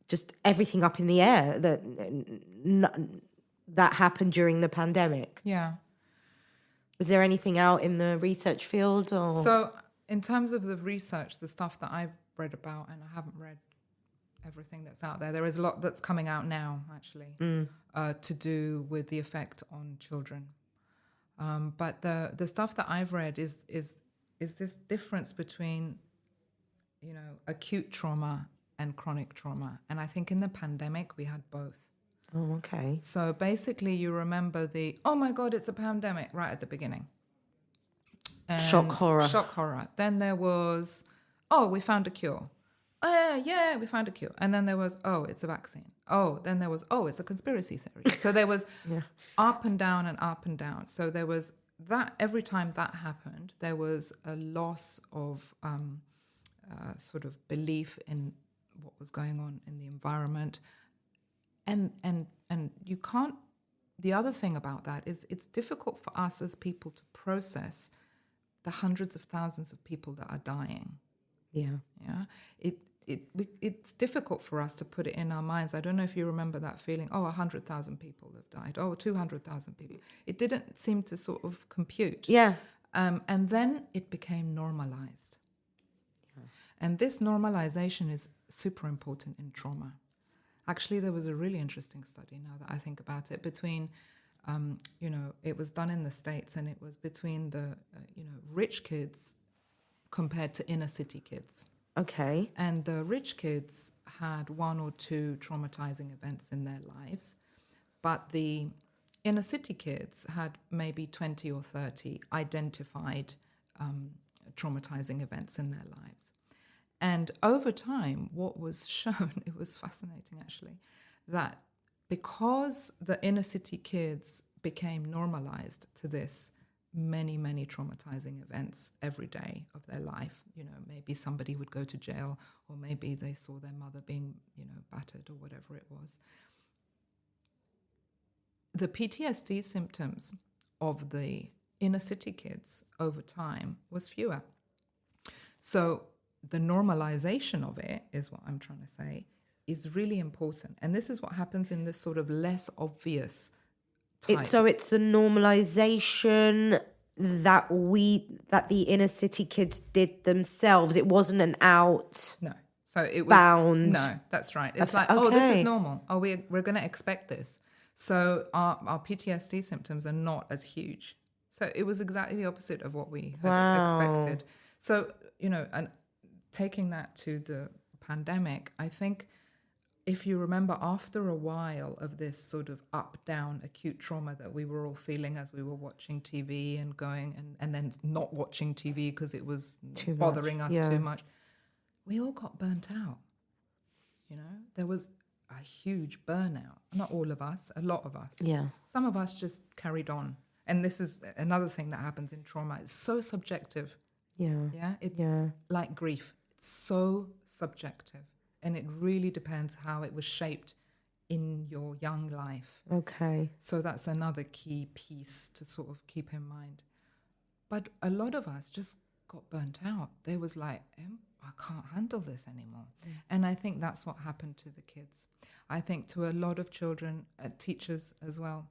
just everything up in the air that happened during the pandemic? Yeah. Is there anything out in the research field? Or? So in terms of the research, the stuff that I've read about, and I haven't read everything that's out there, there is a lot that's coming out now, actually, to do with the effect on children. But the stuff that I've read is this difference between, acute trauma and chronic trauma. And I think in the pandemic, we had both. Oh, okay. So basically, you remember oh my God, it's a pandemic right at the beginning. And shock horror. Then there was, we found a cure. Yeah, we found a cure. And then there was, it's a vaccine. Then there was, it's a conspiracy theory. So there was up and down and up and down. So there was that, every time that happened, there was a loss of sort of belief in what was going on in the environment. And you can't, the other thing about that is it's difficult for us as people to process the hundreds of thousands of people that are dying. Yeah. It's difficult for us to put it in our minds. I don't know if you remember that feeling. 100,000 people have died. 200,000 people. It didn't seem to sort of compute. Yeah. And then it became normalized. Yeah. And this normalization is super important in trauma. Actually, there was a really interesting study, now that I think about it, between, it was done in the States, and it was between the, rich kids compared to inner city kids. Okay. And the rich kids had one or two traumatizing events in their lives, but the inner city kids had maybe 20 or 30 identified traumatizing events in their lives. And over time, what was shown, it was fascinating actually, that because the inner city kids became normalized to this many, many traumatizing events every day of their life, maybe somebody would go to jail, or maybe they saw their mother being, battered, or whatever it was. The PTSD symptoms of the inner city kids over time was fewer. So the normalization of it, is what I'm trying to say, is really important. And this is what happens in this sort of less obvious type. So it's the normalization that the inner city kids did themselves. It wasn't an out. No. So it was bound. No, that's right. It's like, okay. This is normal. We're going to expect this. So our PTSD symptoms are not as huge. So it was exactly the opposite of what we had expected. So, and taking that to the pandemic, I think if you remember, after a while of this sort of up-down acute trauma that we were all feeling as we were watching TV and going and then not watching TV because it was bothering us too much, we all got burnt out. There was a huge burnout. Not all of us, a lot of us. Yeah. Some of us just carried on. And this is another thing that happens in trauma. It's so subjective. Yeah. Yeah. It's like grief. It's so subjective. And it really depends how it was shaped in your young life. Okay. So that's another key piece to sort of keep in mind. But a lot of us just got burnt out. They was like, I can't handle this anymore. And I think that's what happened to the kids. I think to a lot of children, teachers as well.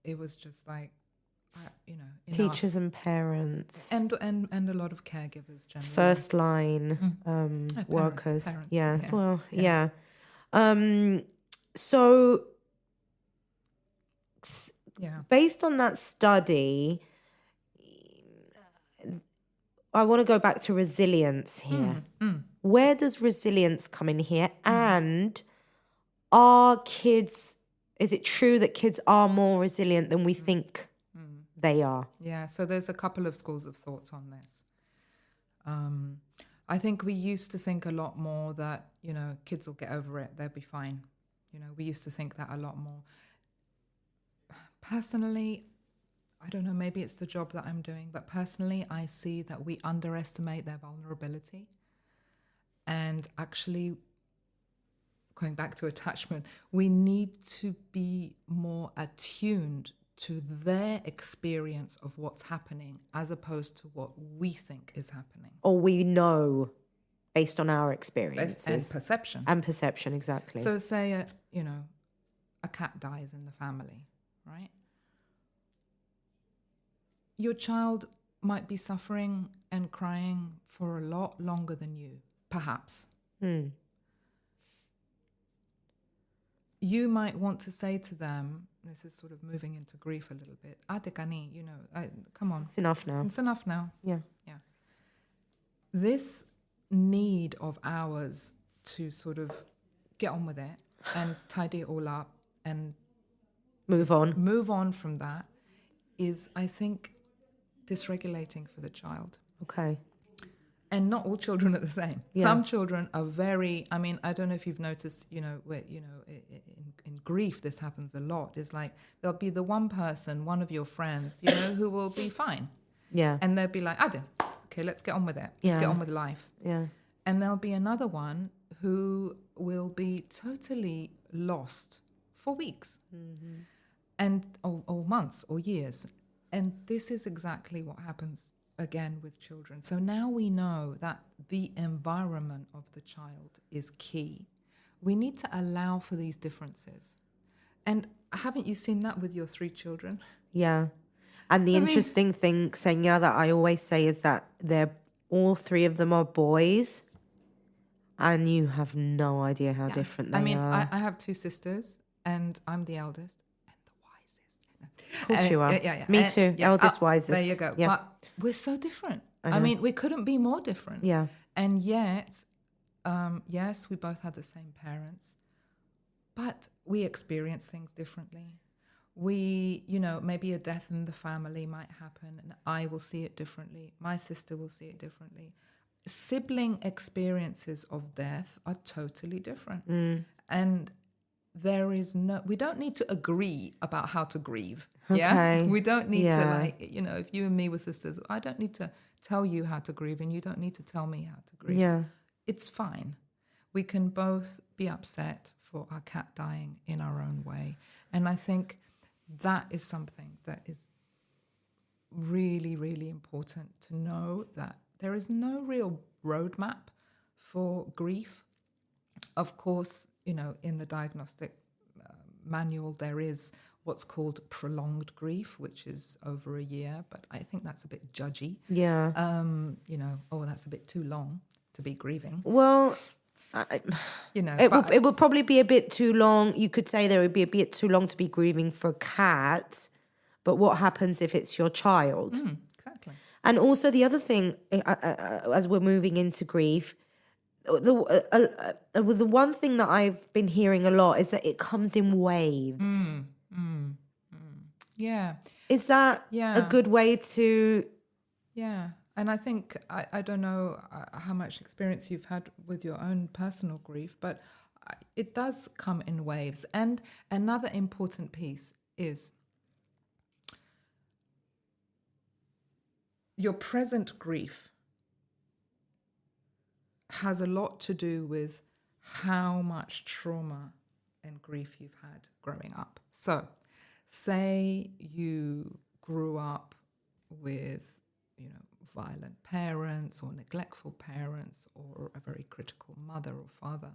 It was just like, enough. Teachers and parents. And a lot of caregivers generally. First line workers. Parents, yeah. Well, yeah. So based on that study, I want to go back to resilience here. Where does resilience come in here? And are kids, is it true that kids are more resilient than we think they are? Yeah, so there's a couple of schools of thoughts on this. I think we used to think a lot more that, kids will get over it, they'll be fine. We used to think that a lot more. Personally, I don't know, maybe it's the job that I'm doing, but personally, I see that we underestimate their vulnerability. And actually, going back to attachment, we need to be more attuned to their experience of what's happening as opposed to what we think is happening. Or we know based on our experiences. And perception. And perception, exactly. So say, a cat dies in the family, right? Your child might be suffering and crying for a lot longer than you, perhaps. You might want to say to them, this is sort of moving into grief a little bit, Atekani, come on. It's enough now. It's enough now. Yeah. Yeah. This need of ours to sort of get on with it and tidy it all up and Move on from that is, I think, dysregulating for the child. Okay. And not all children are the same. Yeah. Some children are very, I don't know if you've noticed, where, in grief, this happens a lot. It's like, there'll be the one person, one of your friends, who will be fine. Yeah. And they'll be like, Adam, okay, let's get on with it. Let's get on with life. Yeah. And there'll be another one who will be totally lost for weeks and or months or years. And this is exactly what happens again with children. So now we know that the environment of the child is key. We need to allow for these differences. And haven't you seen that with your 3 children? Yeah. And the interesting thing, Xenia, that I always say is that all 3 of them are boys, and you have no idea how different they are. I have 2 sisters, and I'm the eldest and the wisest. Of course you are. Yeah. Me too. Eldest, wisest. There you go. Yeah. But we're so different. We couldn't be more different. Yeah. And yet, yes, we both had the same parents, but we experience things differently. We, maybe a death in the family might happen and I will see it differently. My sister will see it differently. Sibling experiences of death are totally different. And we don't need to agree about how to grieve. Yeah. Okay. We don't need to if you and me were sisters, I don't need to tell you how to grieve and you don't need to tell me how to grieve. Yeah. It's fine. We can both be upset for our cat dying in our own way. And I think that is something that is really, really important to know, that there is no real roadmap for grief. Of course, in the diagnostic manual, there is what's called prolonged grief, which is over a year, but I think that's a bit judgy. Yeah. That's a bit too long to be grieving. Well, it would probably be a bit too long. You could say there would be a bit too long to be grieving for a cat, but what happens if it's your child? Exactly. And also the other thing, as we're moving into grief, the one thing that I've been hearing a lot is that it comes in waves. Yeah. Is that a good way to... Yeah. And I think, I don't know how much experience you've had with your own personal grief, but it does come in waves. And another important piece is your present grief has a lot to do with how much trauma and grief you've had growing up. So, say you grew up with, violent parents or neglectful parents or a very critical mother or father,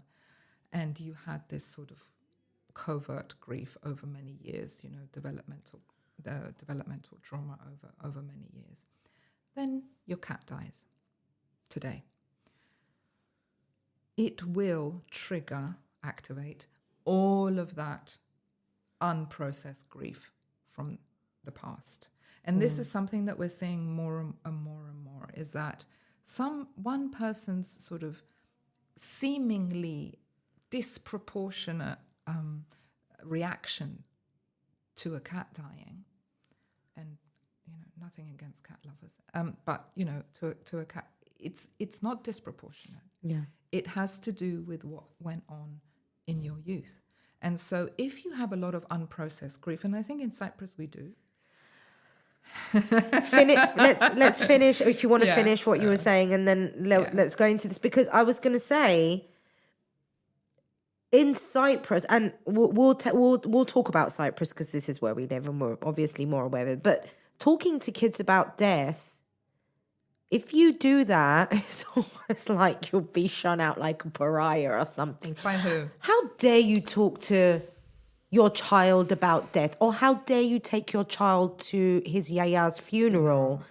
and you had this sort of covert grief over many years, developmental trauma over many years. Then your cat dies today. It will activate all of that unprocessed grief from the past. And this is something that we're seeing more and more, is that one person's sort of seemingly disproportionate reaction to a cat dying, and nothing against cat lovers, but to a cat, it's not disproportionate. Yeah, it has to do with what went on in your youth. And so if you have a lot of unprocessed grief, and I think in Cyprus we do. Let's finish, if you want to finish what you were saying, and then let's go into this, because I was going to say, In Cyprus, and we'll talk about Cyprus because this is where we live and we're obviously more aware of it. But talking to kids about death, if you do that, it's almost like you'll be shun out like a pariah or something. By who? How dare you talk to your child about death, or how dare you take your child to his yaya's funeral?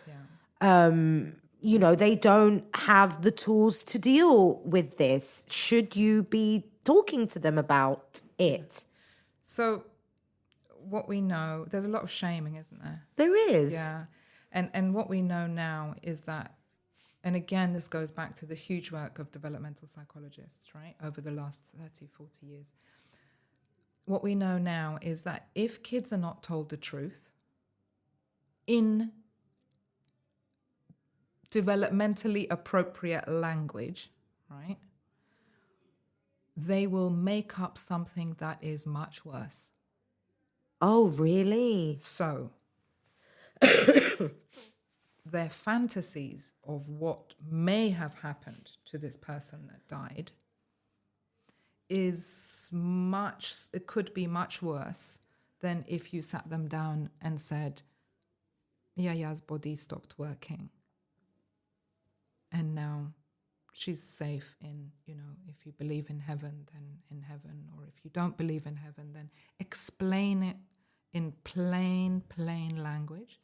Yeah. You know, they don't have the tools to deal with this. Should you be talking to them about it? So what we know, there's a lot of shaming, isn't there? There is. Yeah. And what we know now is that, and again, this goes back to the huge work of developmental psychologists, right, over the last 30, 40 years. What we know now is that if kids are not told the truth in developmentally appropriate language, right, they will make up something that is much worse. Oh, really? So their fantasies of what may have happened to this person that died it could be much worse than if you sat them down and said, Yaya's body stopped working. And now she's safe in, if you believe in heaven, then in heaven. Or if you don't believe in heaven, then explain it in plain language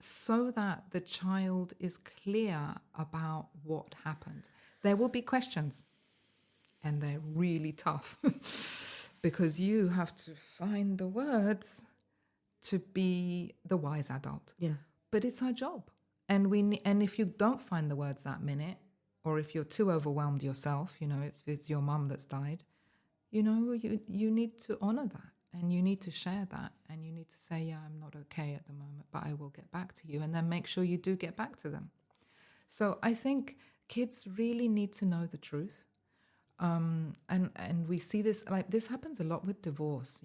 so that the child is clear about what happened. There will be questions, and they're really tough because you have to find the words to be the wise adult. Yeah. But it's our job. And if you don't find the words that minute, or if you're too overwhelmed yourself, it's your mum that's died, you need to honor that, and you need to share that, and you need to say, yeah, I'm not okay at the moment, but I will get back to you, and then make sure you do get back to them. So I think kids really need to know the truth. And we see this, like this happens a lot with divorce,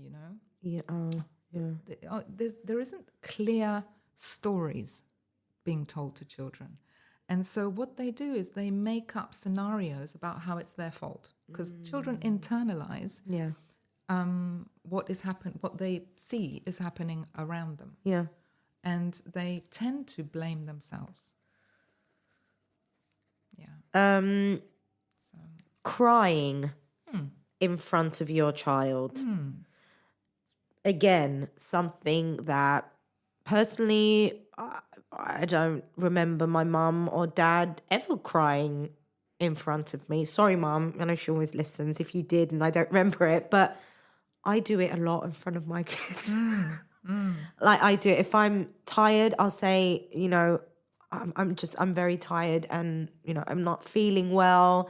Yeah. Yeah. There isn't clear stories being told to children. And so what they do is they make up scenarios about how it's their fault, because children internalize what they see is happening around them. Yeah. And they tend to blame themselves. Yeah. Crying in front of your child. Again, something that personally, I don't remember my mum or dad ever crying in front of me. Sorry, Mum. I know she always listens. If you did and I don't remember it, but I do it a lot in front of my kids. Like I do it. If I'm tired, I'll say, I'm very tired and, I'm not feeling well,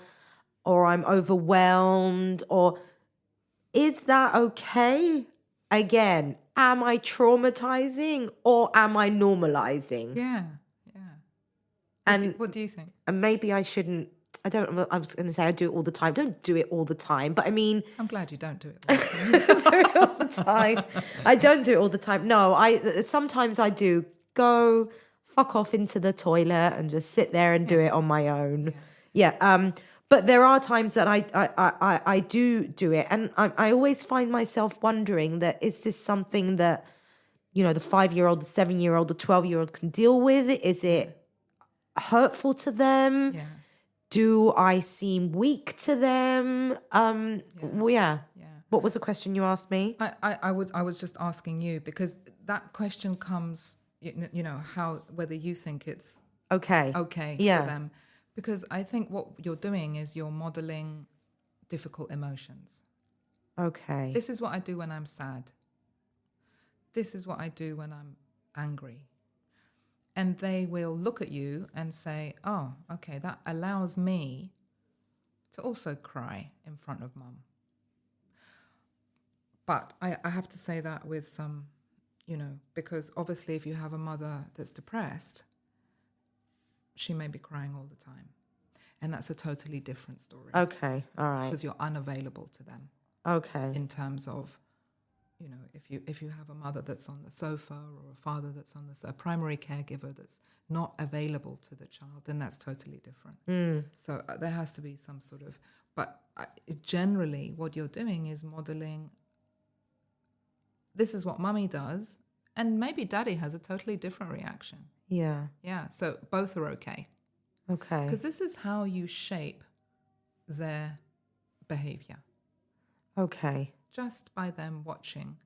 or I'm overwhelmed, or is that okay? Again, am I traumatizing or am I normalizing? Yeah. And what do you think? And maybe I shouldn't. I was going to say I do it all the time. Don't do it all the time. But I mean, I'm glad you don't do it. I do it all the time. I don't do it all the time. No, sometimes I do go fuck off into the toilet and just sit there and do it on my own. Yeah. But there are times that I do it, and I always find myself wondering that is this something that the 5-year-old, the 7-year-old, the 12-year-old can deal with? Is it hurtful to them? Yeah. Do I seem weak to them? Yeah. What was the question you asked me? I was just asking you, because that question comes, whether you think it's okay for them. Because I think what you're doing is you're modeling difficult emotions. Okay. This is what I do when I'm sad. This is what I do when I'm angry. And they will look at you and say, oh, okay, that allows me to also cry in front of mum. But I have to say that with some, because obviously if you have a mother that's depressed, she may be crying all the time. And that's a totally different story. Okay, all right. Because you're unavailable to them. Okay. In terms of, if you have a mother that's on the sofa, or a father that's on a primary caregiver that's not available to the child, then that's totally different. So there has to be some sort of But generally, what you're doing is modeling, this is what mummy does, and maybe daddy has a totally different reaction. Yeah. Yeah, so both are okay. Okay. Because this is how you shape their behavior. Okay. Just by them watching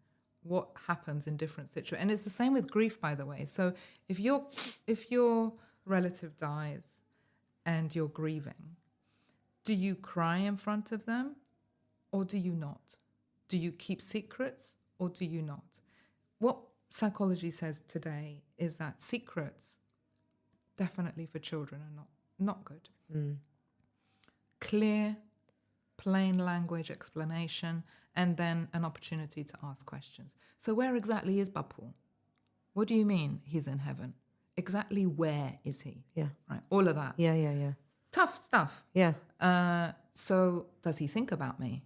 what happens in different situations. And it's the same with grief, by the way. So if your relative dies and you're grieving, do you cry in front of them or do you not? Do you keep secrets or do you not? What psychology says today is that secrets, definitely for children, are not good. Clear, plain language explanation, and then an opportunity to ask questions. So where exactly is Bapu? What do you mean he's in heaven? Exactly where is he? Yeah. Right. All of that. Yeah. Tough stuff. Yeah. So does he think about me?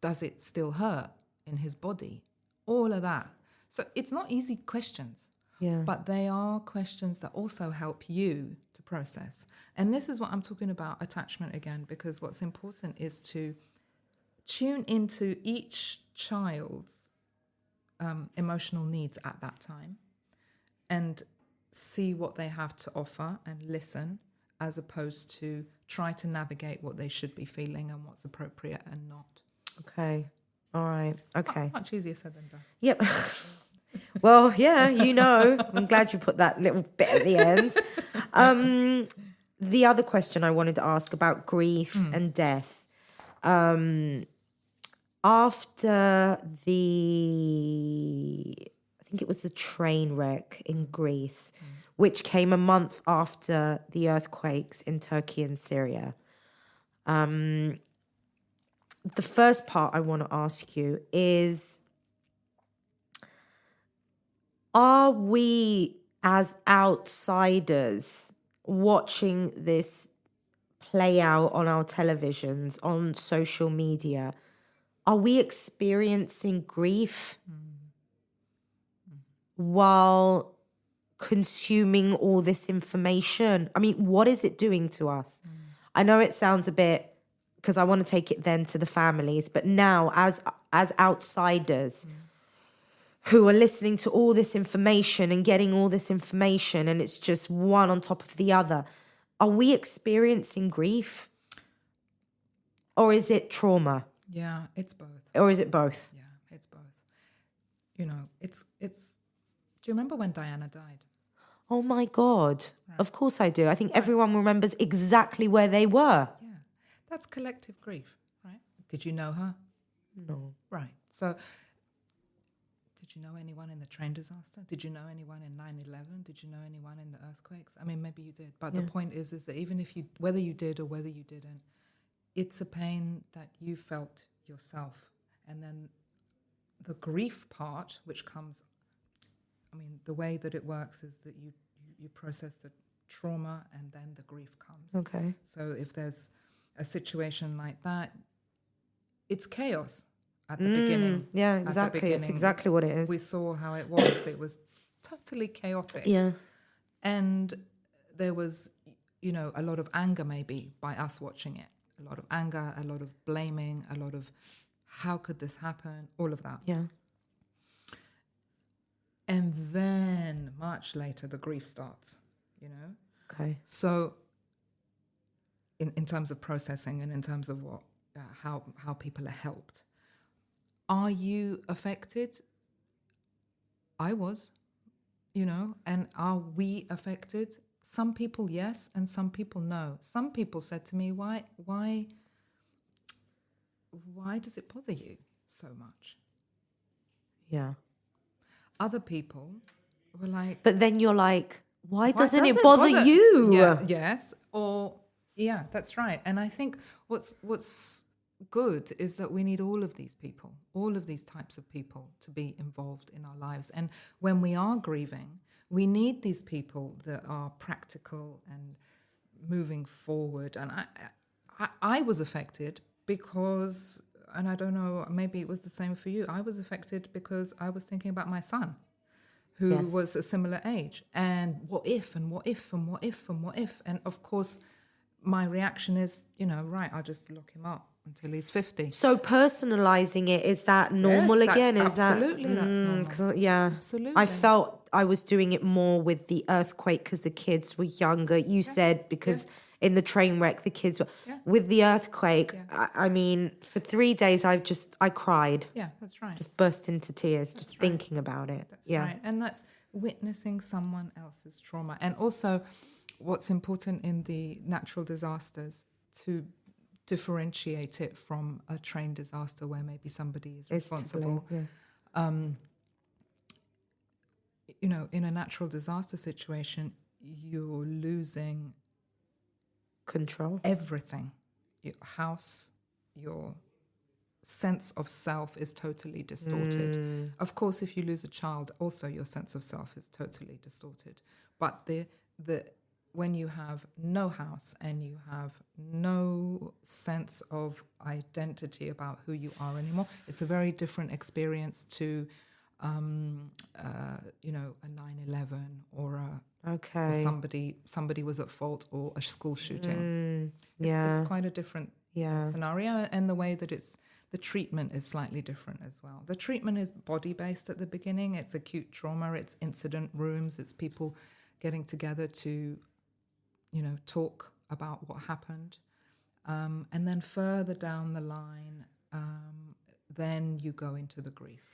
Does it still hurt in his body? All of that. So it's not easy questions. Yeah. But they are questions that also help you to process. And this is what I'm talking about, attachment again, because what's important is to tune into each child's emotional needs at that time and see what they have to offer and listen, as opposed to try to navigate what they should be feeling and what's appropriate and not. Okay. All right. Okay. Much easier said than done. Yep. Well, yeah, I'm glad you put that little bit at the end. The other question I wanted to ask about grief and death. After I think it was the train wreck in Greece, which came a month after the earthquakes in Turkey and Syria. The first part I want to ask you is, are we as outsiders watching this play out on our televisions, on social media, are we experiencing grief while consuming all this information? I mean, what is it doing to us? I know it sounds a bit, because I want to take it then to the families, but now as outsiders who are listening to all this information and getting all this information, and it's just one on top of the other, are we experiencing grief? Or is it trauma? Yeah, it's both. Or is it both? Yeah, it's both. You know, it's. Do you remember when Diana died? Oh my God. Right. Of course I do. I think everyone remembers exactly where they were. Yeah, that's collective grief, right? Did you know her? No. Right. So, did you know anyone in the train disaster? Did you know anyone in 9/11? Did you know anyone in the earthquakes? I mean, maybe you did. But the point is that even if whether you did or whether you didn't, it's a pain that you felt yourself. And then the grief part, which comes, I mean, the way that it works is that you process the trauma and then the grief comes. Okay. So if there's a situation like that, it's chaos at the beginning. Yeah, exactly. It's exactly what it is. We saw how it was. It was totally chaotic. Yeah. And there was, a lot of anger maybe by us watching it. A lot of anger, a lot of blaming, a lot of how could this happen, all of that. Yeah. And then much later, the grief starts, Okay. So in terms of processing and in terms of what, how people are helped, are you affected? I was, and are we affected? Some people, yes, and some people, no. Some people said to me, why does it bother you so much? Yeah. Other people were like... But then you're like, why doesn't it bother you? Yeah, yes. Or, yeah, that's right. And I think what's good is that we need all of these people, all of these types of people to be involved in our lives. And when we are grieving, we need these people that are practical and moving forward. And I was affected because, and I don't know, maybe it was the same for you. I was affected because I was thinking about my son, who was a similar age. And what if, and what if, and what if, and what if. And of course, my reaction is, right, I'll just lock him up until he's 50. So personalizing it, is that normal Yes, again? that's Is that absolutely that's normal. 'cause, yeah. Absolutely. I felt I was doing it more with the earthquake because the kids were younger. You said because in the train wreck the kids were with the earthquake. I mean, for 3 days I cried. Yeah, that's right. Just burst into tears just thinking about it. That's right. And that's witnessing someone else's trauma. And also what's important in the natural disasters to differentiate it from a train disaster where maybe somebody is responsible. In a natural disaster situation, you're losing Control. everything. Your house, your sense of self is totally distorted. Of course, if you lose a child, also your sense of self is totally distorted. But when you have no house and you have no sense of identity about who you are anymore, it's a very different experience to a 9/11 or somebody was at fault or a school shooting. It's quite a different scenario, and the way that the treatment is slightly different as well. The treatment is body-based at the beginning. It's acute trauma. It's incident rooms. It's people getting together to, talk about what happened. And then further down the line, then you go into the grief.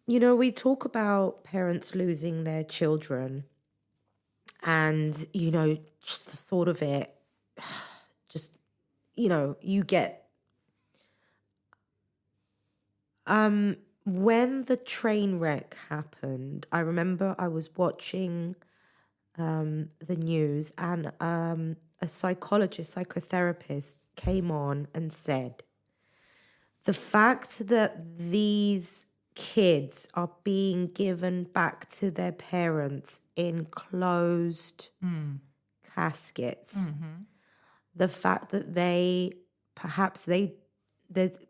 We talk about parents losing their children and, just the thought of it, just, you get... when the train wreck happened, I remember I was watching the news and a psychotherapist came on and said, the fact that these kids are being given back to their parents in closed caskets, the fact that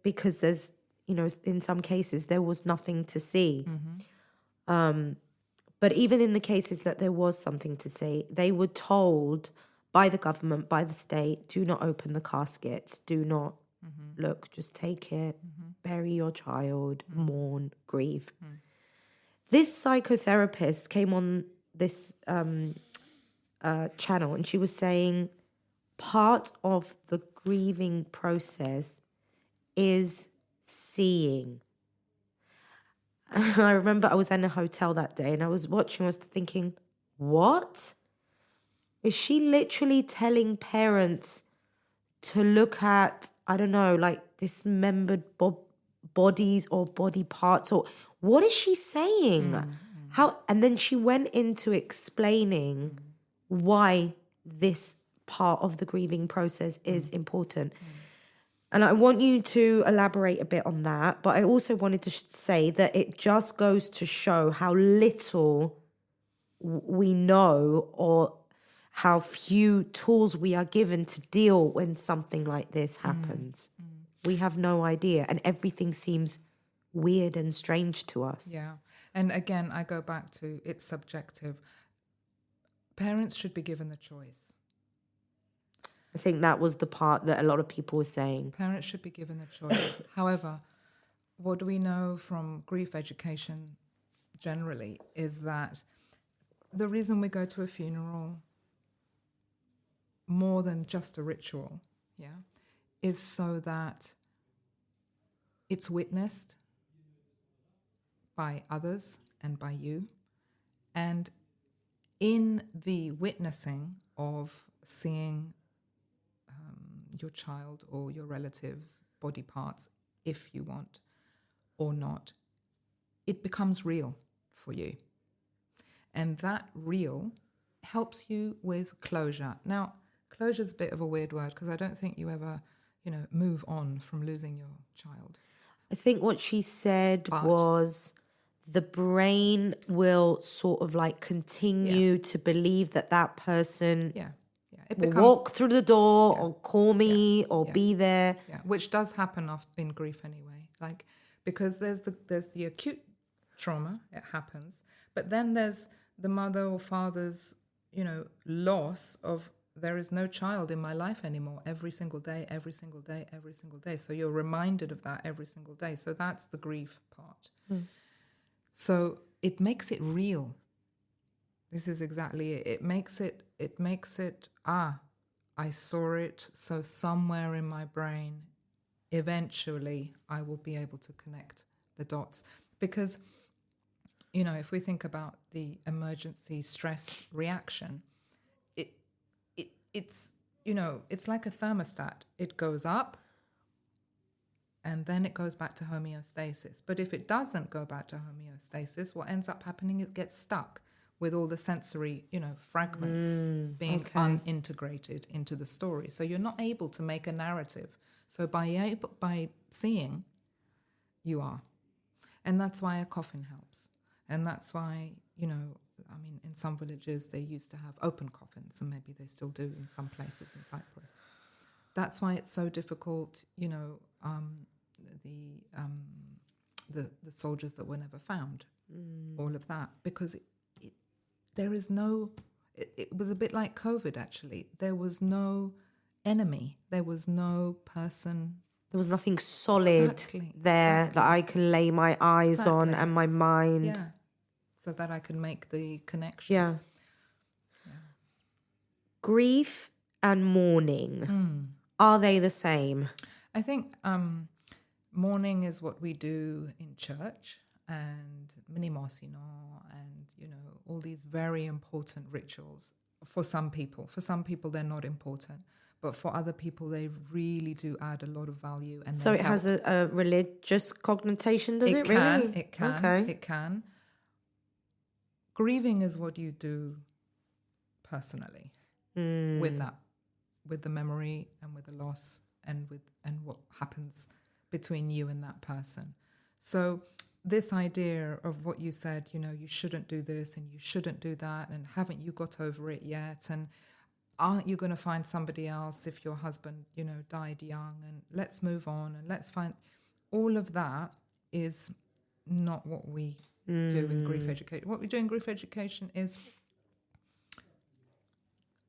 because there's, in some cases there was nothing to see. But even in the cases that there was something to see, they were told by the government, by the state, do not open the caskets, do not look, just take it, bury your child, mourn, grieve. This psychotherapist came on this channel and she was saying part of the grieving process is seeing. I remember I was in a hotel that day and I was thinking, what? Is she literally telling parents to look at, I don't know, like dismembered bodies or body parts, or what is she saying? How? And then she went into explaining why this part of the grieving process is important. And I want you to elaborate a bit on that, but I also wanted to say that it just goes to show how little we know or how few tools we are given to deal when something like this happens. We have no idea, and everything seems weird and strange to us. Yeah. And again, I go back to it's subjective. Parents should be given the choice. I think that was the part that a lot of people were saying. Parents should be given the choice. However, what do we know from grief education generally is that the reason we go to a funeral, more than just a ritual, is so that it's witnessed by others and by you. And in the witnessing of seeing your child or your relatives' body parts, if you want or not, it becomes real for you. And that real helps you with closure. Now, closure is a bit of a weird word because I don't think you ever, move on from losing your child. I think what she said was the brain will sort of like continue to believe that person will walk through the door or call me or be there. Yeah, which does happen often in grief anyway. Like, because there's the acute trauma, it happens, but then there's the mother or father's, loss of there is no child in my life anymore. Every single day, every single day, every single day. So you're reminded of that every single day. So that's the grief part. So it makes it real. This is exactly it. It makes it, I saw it. So somewhere in my brain, eventually I will be able to connect the dots. Because, you know, if we think about the emergency stress reaction, it's, you know, it's like a thermostat. It goes up and then it goes back to homeostasis. But if it doesn't go back to homeostasis, what ends up happening is it gets stuck with all the sensory, you know, fragments being unintegrated into the story. So you're not able to make a narrative. So by seeing, you are. And that's why a coffin helps. And that's why, you know, I mean, in some villages, they used to have open coffins, and maybe they still do in some places in Cyprus. That's why it's so difficult, you know, the soldiers that were never found, all of that, because there is no, it was a bit like COVID, actually. There was no enemy. There was no person. There was nothing solid that I can lay my eyes on and my mind. Yeah. So that I can make the connection. Yeah. Grief and mourning, are they the same? I think mourning is what we do in church, and minimosino, and, you know, all these very important rituals for some people. For some people, they're not important. But for other people, they really do add a lot of value. And so it has a religious connotation, does it really? It can. Okay. It can. Grieving is what you do personally with that, with the memory and with the loss and what happens between you and that person. So this idea of what you said, you know, you shouldn't do this and you shouldn't do that, and haven't you got over it yet? And aren't you going to find somebody else if your husband, you know, died young? And let's move on and let's find, all of that is not what we do in grief education. What we do in grief education is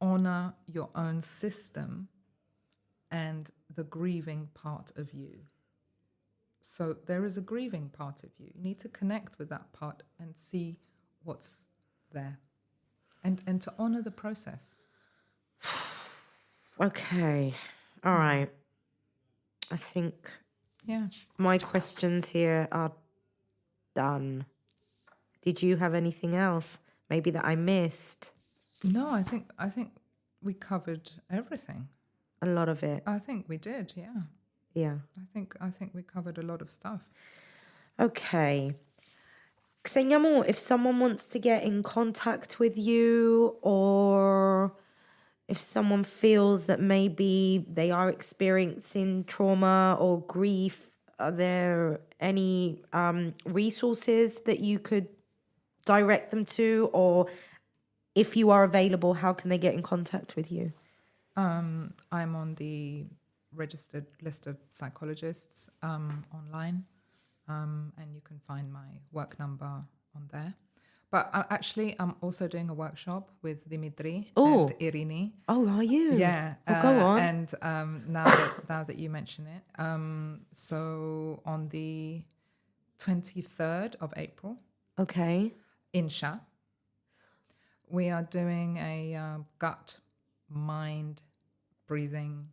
honor your own system and the grieving part of you. So there is a grieving part of you. You need to connect with that part and see what's there, and to honor the process. Okay. All right. I think my questions here are done. Did you have anything else maybe that I missed? No, I think we covered everything. A lot of it. I think we did, yeah. Yeah. I think we covered a lot of stuff. Okay. Xenia, if someone wants to get in contact with you, or if someone feels that maybe they are experiencing trauma or grief, are there any resources that you could direct them to? Or if you are available, how can they get in contact with you? I'm on the registered list of psychologists online, and you can find my work number on there. But I'm also doing a workshop with Dimitri and Irini. Oh, are you? Yeah. Go on. And now that you mention it, so on the 23rd of April, okay, in Sha, we are doing a gut, mind, breathing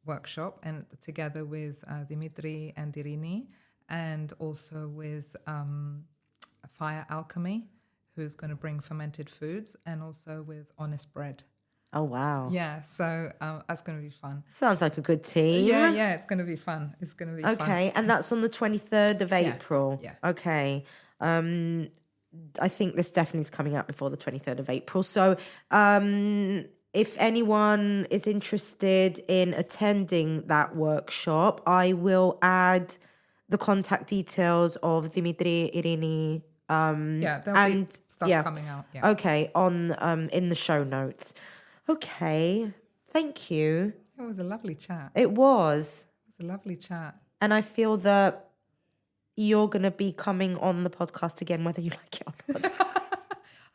workshop, and together with Dimitri and Irini, and also with Fire Alchemy, who's going to bring fermented foods, and also with Honest Bread. Oh, wow. Yeah, so that's going to be fun. Sounds like a good team. Yeah, it's going to be fun. It's going to be fun. Okay, and that's on the 23rd of April. Yeah. Okay. I think this definitely is coming out before the 23rd of April. So if anyone is interested in attending that workshop, I will add the contact details of Dimitri, Irini. There'll be stuff coming out. Yeah. Okay, on in the show notes. Okay, thank you. It was a lovely chat. It was. It was a lovely chat. And I feel that you're going to be coming on the podcast again, whether you like it or not.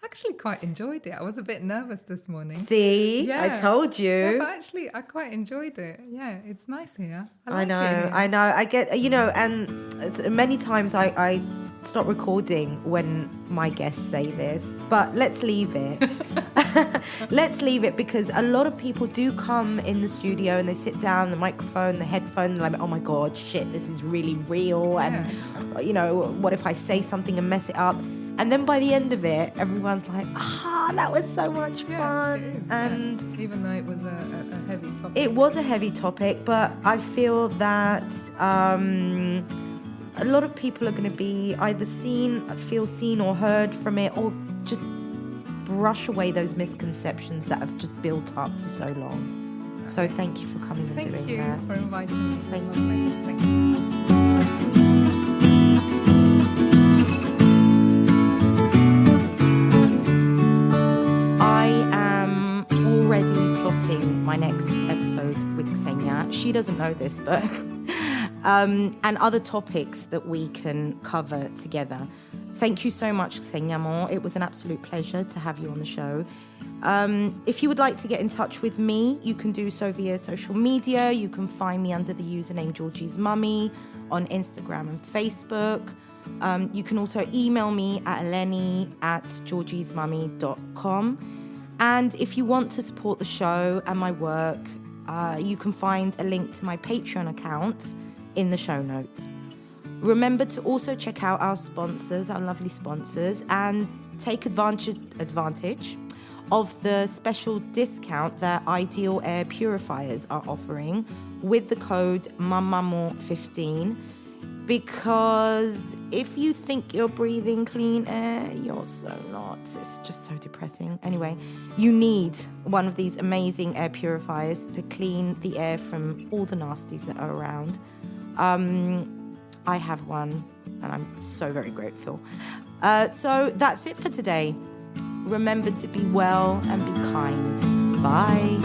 actually quite enjoyed it. I was a bit nervous this morning. See, I told you. Yeah, but actually, I quite enjoyed it. Yeah, it's nice here. I like it here. I know. I get, and many times I stop recording when my guests say this, but let's leave it. Let's leave it, because a lot of people do come in the studio and they sit down, the microphone, the headphone, like, oh my God, shit, this is really real. And, what if I say something and mess it up? And then by the end of it, everyone's like, that was so much fun. It is, and even though it was a heavy topic. It was a heavy topic, but I feel that a lot of people are going to be either feel seen or heard from it, or just brush away those misconceptions that have just built up for so long. So thank you for coming and doing that. Thank you for inviting me. Thank you. Thank you. My next episode with Xenia. She doesn't know this, but and other topics that we can cover together. Thank you so much, Xenia Mo. It was an absolute pleasure to have you on the show. If you would like to get in touch with me, you can do so via social media. You can find me under the username Georgie's Mummy on Instagram and Facebook. You can also email me at eleni@georgiesmummy.com. And if you want to support the show and my work, you can find a link to my Patreon account in the show notes. Remember to also check out our sponsors, our lovely sponsors, and take advantage of the special discount that Ideal Air Purifiers are offering with the code MAMAMO15. Because if you think you're breathing clean air, you're so not. It's just so depressing. Anyway, you need one of these amazing air purifiers to clean the air from all the nasties that are around. I have one, and I'm so very grateful. So that's it for today. Remember to be well and be kind. Bye.